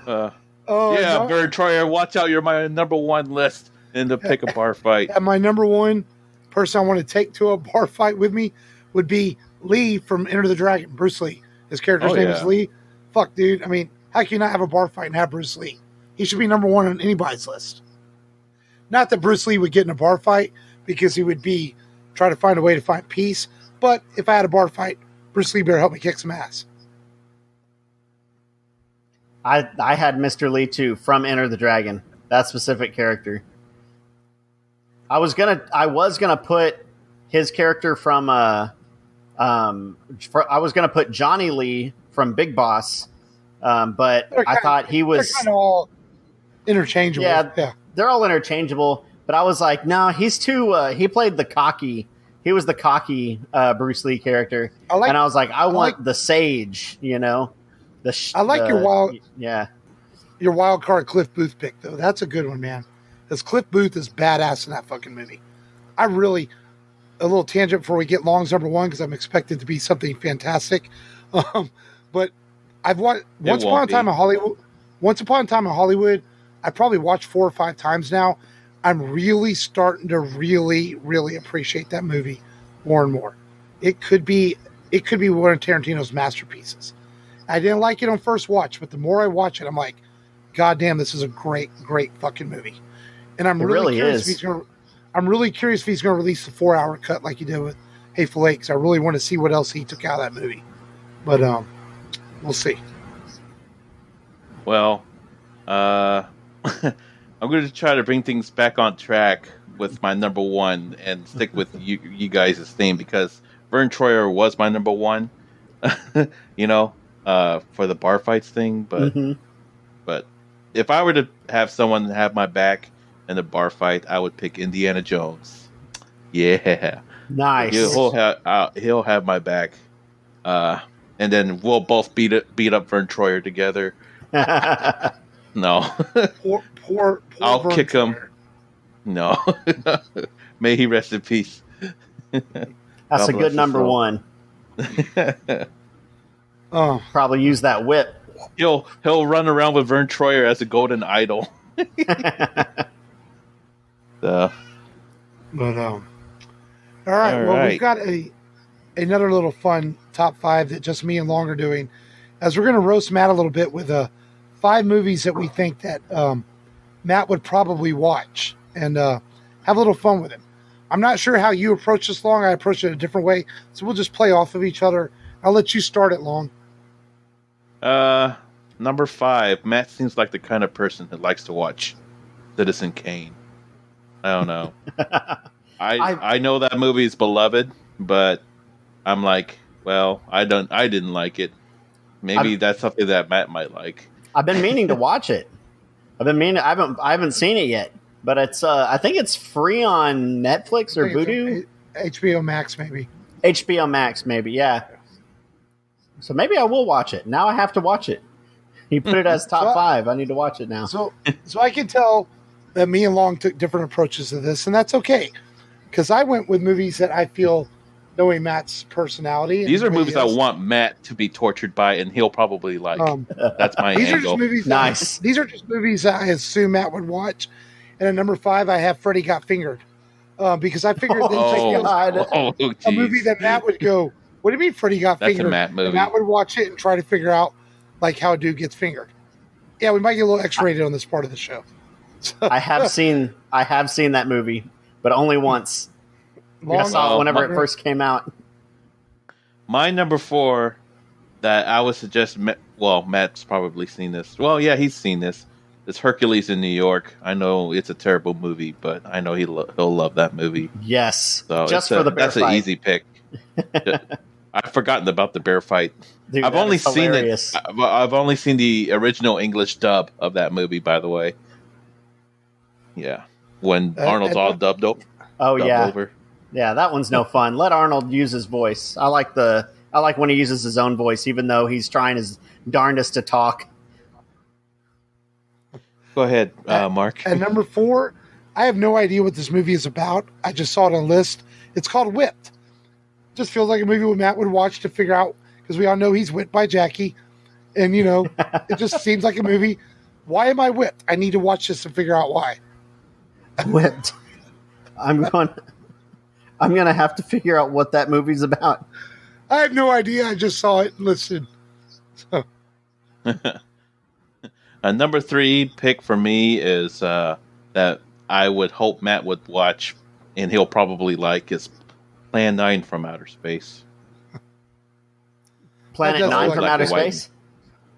S3: Vern Troyer, watch out! You're my number 1 list in the pick a bar fight.
S1: And my number 1 person I want to take to a bar fight with me would be Lee from Enter the Dragon. Bruce Lee. His character's name is Lee. Fuck, dude. I mean, how can you not have a bar fight and have Bruce Lee? He should be number 1 on anybody's list. Not that Bruce Lee would get in a bar fight because he would be trying to find a way to find peace. But if I had a bar fight, Bruce Lee better help me kick some ass.
S2: I had Mr. Lee too from Enter the Dragon. That specific character. I was gonna put his character from I was gonna put Johnny Lee from Big Boss, but I thought he was
S1: kind of all interchangeable. Yeah,
S2: they're all interchangeable. But I was like, no, he's too. He played the cocky. He was the cocky Bruce Lee character, and I was like, I want the sage. Your wild card Cliff Booth pick though. That's a good one, man. Because Cliff Booth is badass in that fucking movie. A little tangent before we get Long's number 1 because I'm expected to be something fantastic. But I've watched Once Upon a Time in Hollywood. I probably watched 4 or 5 times now. I'm really starting to really, really appreciate that movie more and more. It could be one of Tarantino's masterpieces. I didn't like it on first watch, but the more I watch it, I'm like, God damn, this is a great, great fucking movie. And I'm really curious if he's going to release the 4-hour cut like he did with Hateful Eight, because I really want to see what else he took out of that movie. But we'll see.
S3: Well, I'm going to try to bring things back on track with my number 1 and stick with you guys' theme, because Vern Troyer was my number 1, for the bar fights thing. But if I were to have someone have my back in a bar fight, I would pick Indiana Jones. Yeah.
S2: Nice.
S3: He'll have my back. And then we'll both beat up Vern Troyer together. No.
S1: Poor
S3: I'll
S1: Vern
S3: kick him.
S1: Troyer.
S3: No. May he rest in peace.
S2: That's a good number one.
S1: Oh,
S2: probably use that whip.
S3: He'll run around with Vern Troyer as a golden idol.
S1: But all right. Well, we've got another little fun top 5 that just me and Long are doing, as we're going to roast Matt a little bit with 5 movies that we think that Matt would probably watch and have a little fun with him. I'm not sure how you approach this, Long. I approach it a different way, so we'll just play off of each other. I'll let you start it, Long.
S3: Number 5. Matt seems like the kind of person that likes to watch Citizen Kane. I don't know. I know that movie is beloved, but I'm like, well, I didn't like it. Maybe that's something that Matt might like.
S2: I've been meaning to watch it. I haven't seen it yet, but it's I think it's free on Netflix or Vudu.
S1: HBO Max, maybe.
S2: HBO Max, maybe. Yeah. So maybe I will watch it. Now I have to watch it. He put it as top 5. I need to watch it now.
S1: So I can tell that me and Long took different approaches to this, and that's okay. Because I went with movies that I feel, knowing Matt's personality.
S3: These are movies I want Matt to be tortured by, and he'll probably like. That's my
S1: these
S3: angle.
S1: Are just movies
S2: nice.
S1: These are just movies that I assume Matt would watch. And at number 5, I have Freddy Got Fingered. Because I figured a movie that Matt would go, what do you mean Freddy Got Fingered?
S3: That's a Matt movie.
S1: And Matt would watch it and try to figure out like how a dude gets fingered. Yeah, we might get a little X-rated on this part of the show. So,
S2: I have seen that movie, but only once. I saw it whenever it first came out.
S3: My number 4 that I would suggest, well, Matt's probably seen this. Well, yeah, he's seen this. It's Hercules in New York. I know it's a terrible movie, but I know he'll love that movie.
S2: Yes,
S3: so
S2: just for the bear
S3: that's
S2: fight.
S3: An easy pick. I've forgotten about the bear fight.
S2: Dude,
S3: I've only seen
S2: hilarious.
S3: it. I've only seen the original English dub of that movie, by the way. Yeah, when Arnold's all dubbed up.
S2: Oh yeah,
S3: over.
S2: Yeah, that one's no fun. Let Arnold use his voice. I like when he uses his own voice, even though he's trying his darndest to talk.
S3: Go ahead, Mark.
S1: At number 4, I have no idea what this movie is about. I just saw it on a list. It's called Whipped. Just feels like a movie Matt would watch to figure out, because we all know he's whipped by Jackie. And, it just seems like a movie. Why am I whipped? I need to watch this and figure out why.
S2: Whipped. I'm gonna have to figure out what that movie's about.
S1: I have no idea. I just saw it and listened. So.
S3: Number 3 pick for me is that I would hope Matt would watch, and he'll probably like, is Plan 9 from Outer Space.
S2: Planet 9 from Outer Space?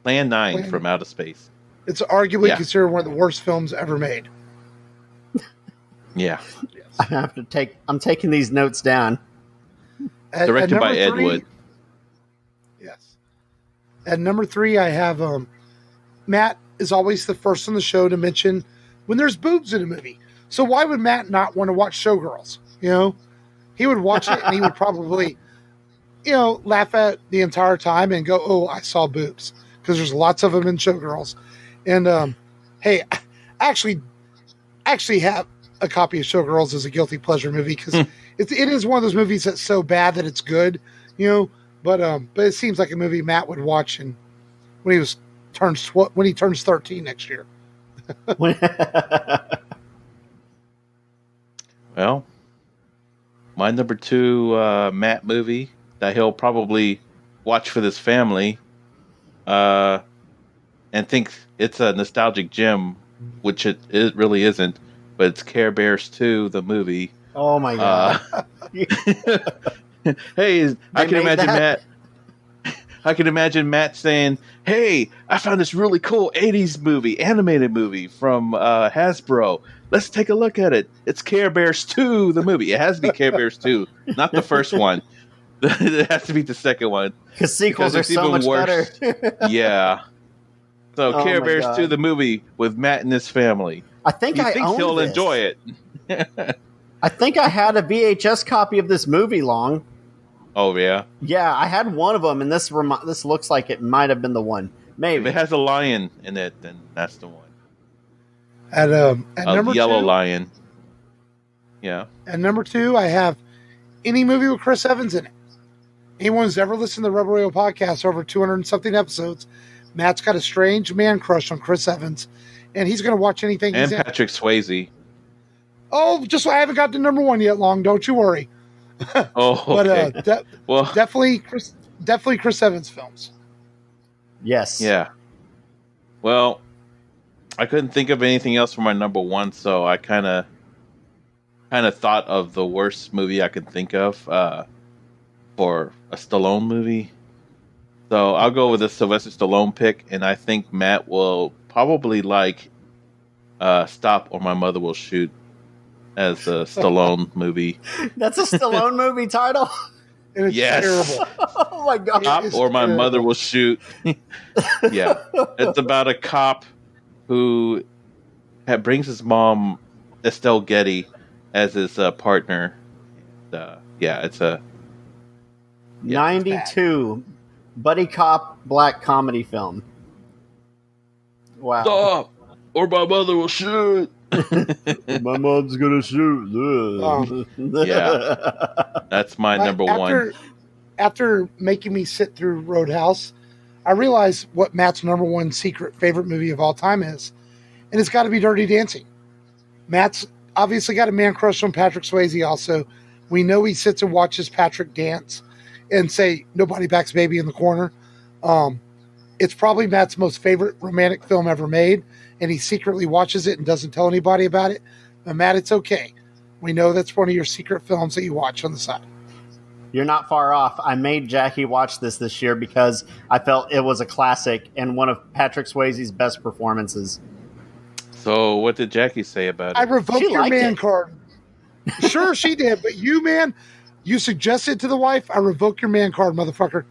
S3: Plan 9 from Outer Space.
S1: It's arguably considered one of the worst films ever made.
S3: Yeah.
S2: I'm taking these notes down.
S3: Directed by Ed Wood.
S1: Yes. At number 3, I have Matt is always the first on the show to mention when there's boobs in a movie. So why would Matt not want to watch Showgirls? He would watch it and he would probably, laugh at the entire time and go, "Oh, I saw boobs," because there's lots of them in Showgirls. And hey, I actually have a copy of Showgirls as a guilty pleasure movie because it is one of those movies that's so bad that it's good, But it seems like a movie Matt would watch and when he turns 13 next year.
S3: Well, my number 2 Matt movie that he'll probably watch with his family, and think it's a nostalgic gem, which it really isn't. But it's Care Bears 2, the movie.
S2: Oh my god!
S3: Hey, I can imagine Matt saying, "Hey, I found this really cool '80s animated movie from Hasbro. Let's take a look at it. It's Care Bears 2, the movie. It has to be Care Bears 2, not the first one. It has to be the second one
S2: because sequels are so much better."
S3: Yeah. So Care Bears 2, the movie with Matt and his family.
S2: I think
S3: he thinks he'll enjoy it.
S2: I think I had a VHS copy of this movie, Long.
S3: Oh, yeah?
S2: Yeah, I had one of them, and this looks like it might have been the one. Maybe.
S3: If it has a lion in it, then that's the one.
S1: At number
S3: yellow
S1: 2,
S3: lion. Yeah.
S1: At number 2, I have any movie with Chris Evans in it. Anyone who's ever listened to the Rebel Radio podcast, over 200 and something episodes, Matt's got a strange man crush on Chris Evans, and he's going to watch anything
S3: and
S1: he's in.
S3: Patrick Swayze.
S1: Oh, just I haven't got to number 1 yet, Long. Don't you worry.
S3: Oh, okay.
S1: But
S3: well,
S1: definitely Chris Evans films.
S2: Yes.
S3: Yeah. Well, I couldn't think of anything else for my number 1, so I kind of thought of the worst movie I could think of for a Stallone movie. So I'll go with a Sylvester Stallone pick, and I think Matt will probably like Stop or My Mother Will Shoot as a Stallone movie.
S2: That's a Stallone movie title?
S1: It's terrible.
S2: Oh my god!
S3: Stop or My Mother Will Shoot. Yeah, it's about a cop who brings his mom Estelle Getty as his partner. It's a
S2: 92 buddy cop black comedy film. Wow!
S3: Stop or My Mother Will Shoot.
S2: My mom's gonna shoot.
S3: Yeah, that's my number 1.
S1: After making me sit through Roadhouse, I realized what Matt's number 1 secret favorite movie of all time is, and it's got to be Dirty Dancing. Matt's obviously got a man crush on Patrick Swayze. Also, we know he sits and watches Patrick dance and say "Nobody Backs Baby" in the corner. It's probably Matt's most favorite romantic film ever made, and he secretly watches it and doesn't tell anybody about it. But Matt, it's okay. We know that's one of your secret films that you watch on the side.
S2: You're not far off. I made Jackie watch this year because I felt it was a classic and one of Patrick Swayze's best performances.
S3: So what did Jackie say about it?
S1: I revoked your man card. Sure, she did, but you, man, you suggested to the wife, I revoke your man card, motherfucker.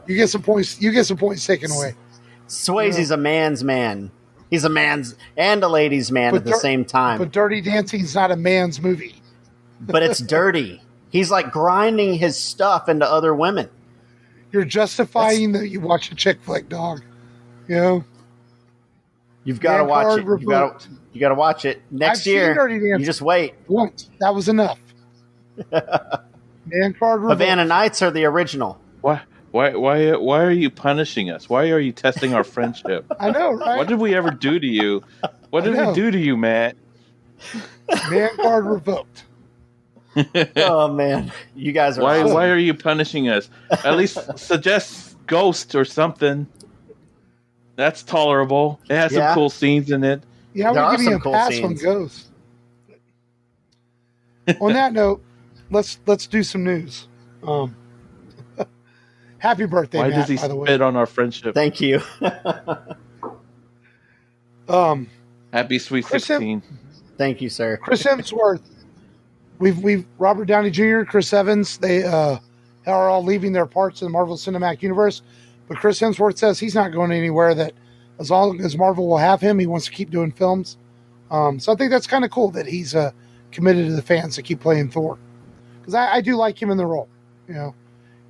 S1: You get some points. You get some points taken away.
S2: Swayze's a man's man. He's a man's and a ladies' man at the same time.
S1: But Dirty Dancing's not a man's movie.
S2: But it's dirty. He's like grinding his stuff into other women.
S1: You're justifying that you watch a chick flick, dog. You know?
S2: You've got to watch it. You got to watch it next year. You just wait.
S1: Once. That was enough. Man card revoked.
S2: Havana Nights are the original.
S3: Why are you punishing us? Why are you testing our friendship?
S1: I know, right?
S3: What did we ever do to you? What did we do to you, Matt?
S1: Man card revoked.
S2: Oh man, you guys are.
S3: Why are you punishing us? At least suggest Ghost or something. That's tolerable. It has some cool scenes in it.
S1: Yeah, we're giving you a pass on Ghost. On that note, let's do some news. Happy birthday,
S3: Why
S1: Matt,
S3: does he spit on our friendship?
S2: Thank you.
S3: Happy Sweet 16.
S2: Thank you, sir.
S1: Chris Hemsworth. We've Robert Downey Jr., Chris Evans, they are all leaving their parts in the Marvel Cinematic Universe. But Chris Hemsworth says he's not going anywhere, that as long as Marvel will have him, he wants to keep doing films. So I think that's kind of cool that he's committed to the fans to keep playing Thor. Because I do like him in the role, you know.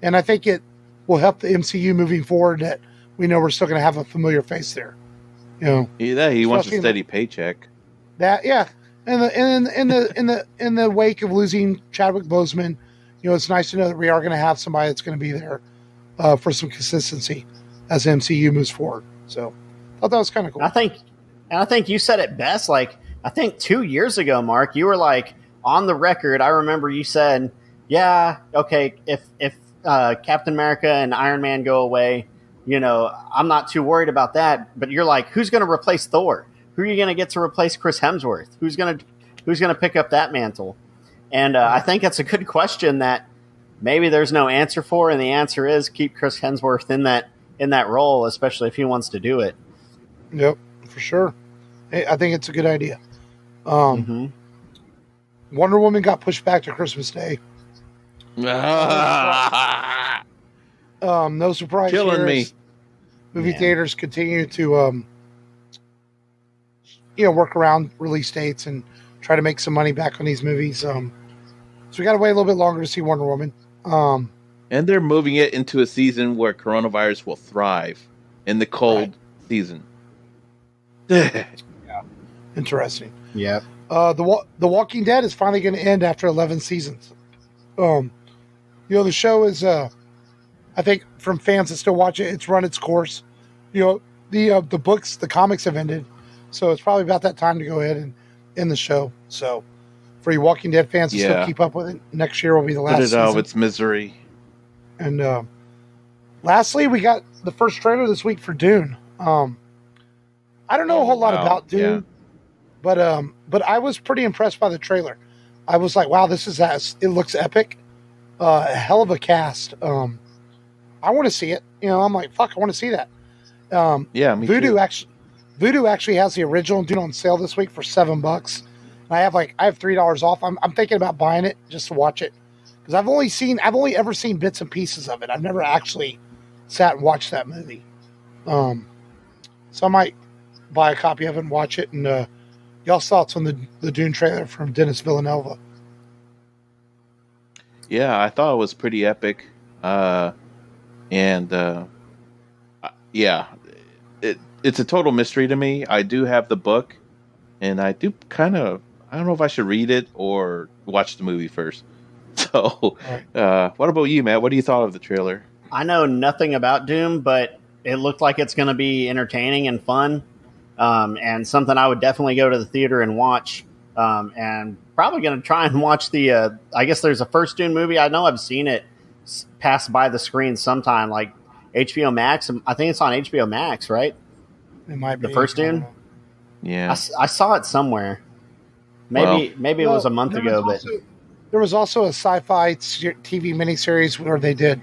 S1: And I think it will help the MCU moving forward, that we know we're still going to have a familiar face there. You know.
S3: Yeah, he wants a steady paycheck.
S1: That, yeah. In the wake of losing Chadwick Boseman, you know, it's nice to know that we are going to have somebody that's going to be there for some consistency as MCU moves forward. So I thought that was kind of cool.
S2: I think you said it best. Like, I think 2 years ago, Mark, you were like on the record. I remember you said, "Yeah, okay, if Captain America and Iron Man go away, you know, I'm not too worried about that." But you're like, who's going to replace Thor? Who are you going to get to replace Chris Hemsworth? Who's going to pick up that mantle? And I think that's a good question that maybe there's no answer for, and the answer is keep Chris Hemsworth in that role, especially if he wants to do it.
S1: Yep, for sure. I think it's a good idea. Wonder Woman got pushed back to Christmas Day. No surprise.
S3: Killing me.
S1: Movie theaters continue to work around release dates and try to make some money back on these movies. So we got to wait a little bit longer to see Wonder Woman.
S3: And they're moving it into a season where coronavirus will thrive in the cold season.
S1: Yeah. Interesting.
S2: Yeah.
S1: The Walking Dead is finally going to end after 11 seasons. The show is, I think, from fans that still watch it, it's run its course. The books, the comics have ended, so it's probably about that time to go ahead and end the show. So, for you Walking Dead fans to still keep up with it, next year will be the last season.
S3: Put it out of its misery.
S1: And lastly, we got the first trailer this week for Dune. I don't know a whole lot about Dune, but I was pretty impressed by the trailer. I was like, wow, it looks epic. A hell of a cast. I want to see it. I'm like, fuck, I want to see that.
S3: Me too.
S1: Voodoo actually has the original Dune on sale this week for $7. And I have $3 off. I'm thinking about buying it just to watch it because I've only ever seen bits and pieces of it. I've never actually sat and watched that movie. So I might buy a copy of it and watch it. And y'all's thoughts on the Dune trailer from Denis Villeneuve?
S3: Yeah, I thought it was pretty epic. It's a total mystery to me. I do have the book, and I do I don't know if I should read it or watch the movie first. So, what about you, Matt? What do you thought of the trailer?
S2: I know nothing about Doom, but it looked like it's going to be entertaining and fun, and something I would definitely go to the theater and watch. And probably going to try and watch the, I guess there's a first Dune movie. I know I've seen it pass by the screen sometime, like HBO Max. I think it's on HBO Max, right?
S1: It might be.
S2: The first Dune?
S3: Yeah.
S2: I saw it somewhere. Maybe it was a month ago, but
S1: there was also a sci-fi TV miniseries where they did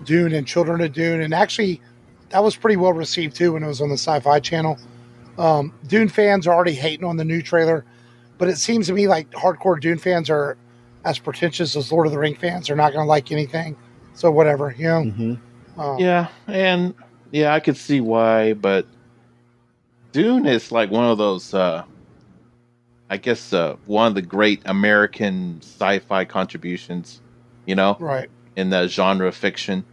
S1: Dune and Children of Dune. And actually, that was pretty well received too when it was on the Sci-Fi Channel. Dune fans are already hating on the new trailer, but it seems to me like hardcore Dune fans are as pretentious as Lord of the Ring fans. Are not going to like anything. So whatever,
S2: Mm-hmm.
S3: I could see why, but Dune is like one of those, I guess, one of the great American sci-fi contributions,
S1: right,
S3: in the genre of fiction.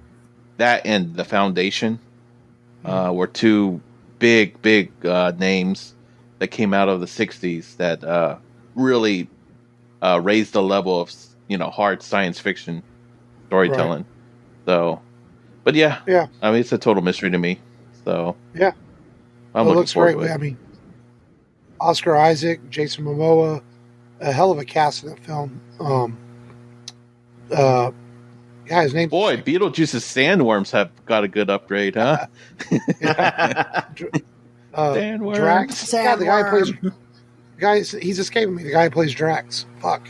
S3: That and The Foundation were two big names that came out of the 60s that really raised the level of hard science fiction storytelling. Right. So, but yeah, I mean, it's a total mystery to me. So
S1: yeah,
S3: it
S1: looks great. I mean, Oscar Isaac, Jason Momoa, a hell of a cast in that film. His name.
S3: Boy, Beetlejuice's sandworms have got a good upgrade, huh?
S1: Sandworm. Drax. Yeah, the guy who plays. He's escaping me. The guy who plays Drax. Fuck.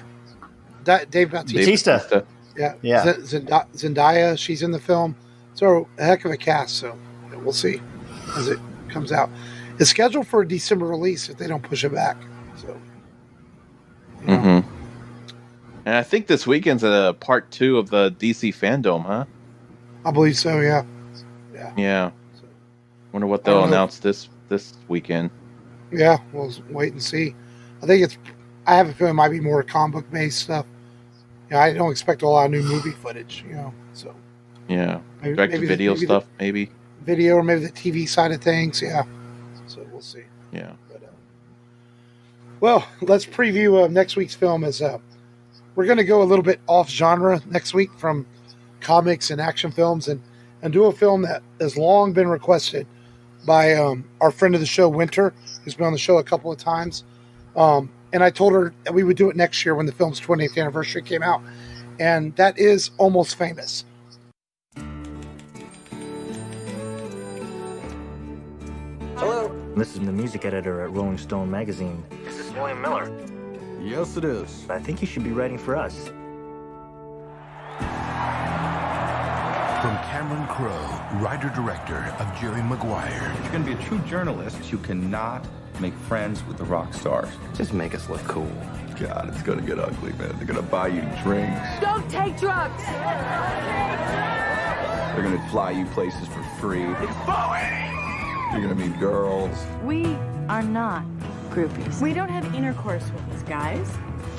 S1: Dave
S2: Bautista.
S1: Yeah. Zendaya. She's in the film. So a heck of a cast. So we'll see as it comes out. It's scheduled for a December release if they don't push it back. So.
S3: Mm-hmm. And I think this weekend's a part 2 of the DC fandom, huh?
S1: I believe so. Yeah.
S3: Yeah. Wonder what they'll announce this weekend.
S1: Yeah, we'll wait and see. I have a feeling it might be more comic book based stuff. I don't expect a lot of new movie footage. So.
S3: Yeah. Direct video stuff, maybe.
S1: Video or maybe the TV side of things. Yeah. So we'll see.
S3: Yeah.
S1: But, well, let's preview next week's film. We're going to go a little bit off genre next week from comics and action films and do a film that has long been requested by our friend of the show, Winter, who's been on the show a couple of times. And I told her that we would do it next year when the film's 20th anniversary came out. And that is Almost Famous.
S4: Hello. This is the music editor at Rolling Stone magazine. Is this William Miller?
S5: Yes, it is.
S4: I think you should be writing for us.
S6: From Cameron Crowe, writer-director of Jerry Maguire.
S5: If you're going to be a true journalist, you cannot make friends with the rock stars.
S7: Just make us look cool.
S5: God, it's going to get ugly, man. They're going to buy you drinks.
S8: Don't take drugs!
S5: They're going to fly you places for free.
S6: It's Bowie!
S5: You're going to meet girls.
S8: We are not groupies. We don't have intercourse with these guys.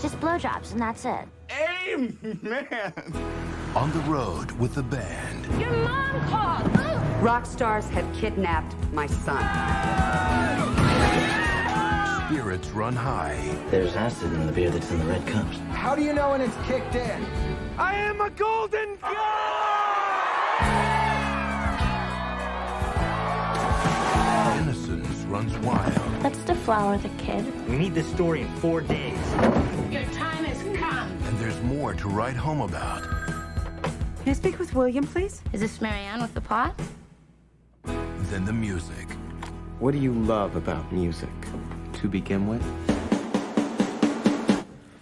S9: Just blowjobs, and that's it.
S6: Hey!
S5: name? Man.
S6: On the road with the band.
S8: Your mom called.
S7: Rock stars have kidnapped my son.
S6: Spirits run high.
S4: There's acid in the beer that's in the red cups.
S9: How do you know when it's kicked in?
S5: I am a golden
S6: Innocence runs wild.
S8: Let's deflower the kid.
S4: We need this story in 4 days.
S8: Your time has come.
S6: And there's more to write home about.
S7: Can I speak with William, please?
S8: Is this Marianne with the pot?
S6: Than the music.
S10: What do you love about music, to begin with?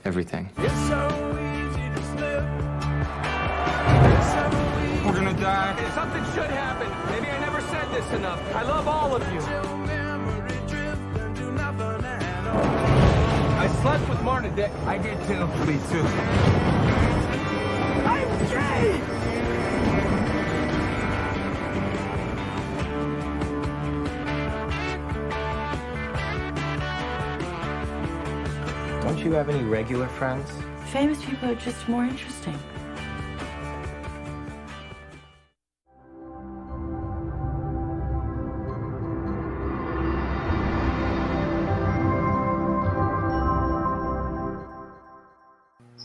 S10: Everything.
S5: It's so easy to slip. We're gonna die. Something should happen. Maybe I never said this enough. I love all of you. I slept with Martin today. I did too. Me too. I'm gay!
S10: Don't you have any regular friends?
S8: Famous people are just more interesting.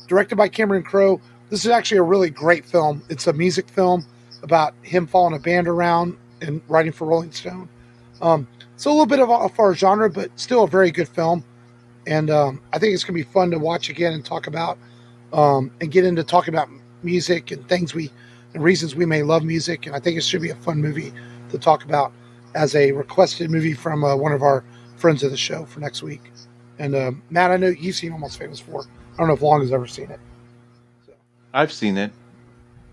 S1: Directed by Cameron Crowe. This is actually a really great film. It's a music film about him following a band around and writing for Rolling Stone. It's a little bit of off our genre, but still a very good film. And I think it's going to be fun to watch again and talk about and get into talking about music and things and reasons we may love music. And I think it should be a fun movie to talk about as a requested movie from one of our friends of the show for next week. And Matt, I know you've seen Almost Famous 4. I don't know if Long has ever seen it. So.
S3: I've seen it.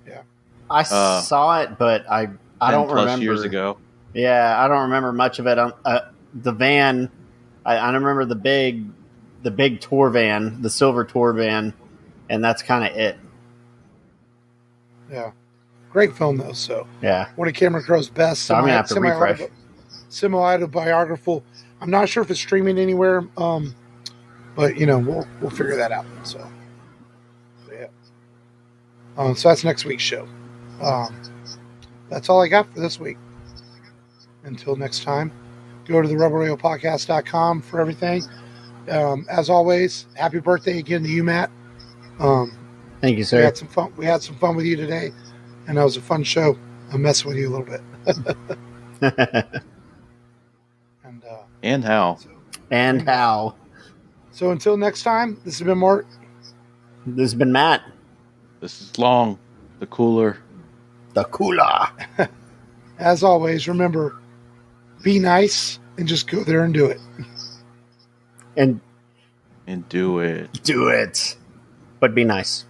S1: Yeah,
S2: I saw it, but I don't remember.
S3: Years ago.
S2: Yeah, I don't remember much of it. The van, I remember the big tour van, the silver tour van, and that's kind of it.
S1: Yeah, great film though. So
S2: yeah,
S1: one of Cameron Crowe's best.
S2: So I'm gonna have to refresh.
S1: Semi-autobiographical. I'm not sure if it's streaming anywhere. But we'll figure that out. So yeah. So that's next week's show. That's all I got for this week. Until next time, go to the rebelradiopodcast.com for everything. As always, happy birthday again to you, Matt.
S2: Thank you, sir.
S1: We had some fun with you today, and that was a fun show. I'm messing with you a little bit.
S3: And how?
S2: And how?
S1: So until next time, this has been Mark.
S2: This has been Matt.
S3: This is Long, the cooler.
S2: The cooler.
S1: As always, remember, be nice and just go there and do it.
S2: And
S3: do it.
S2: Do it. But be nice.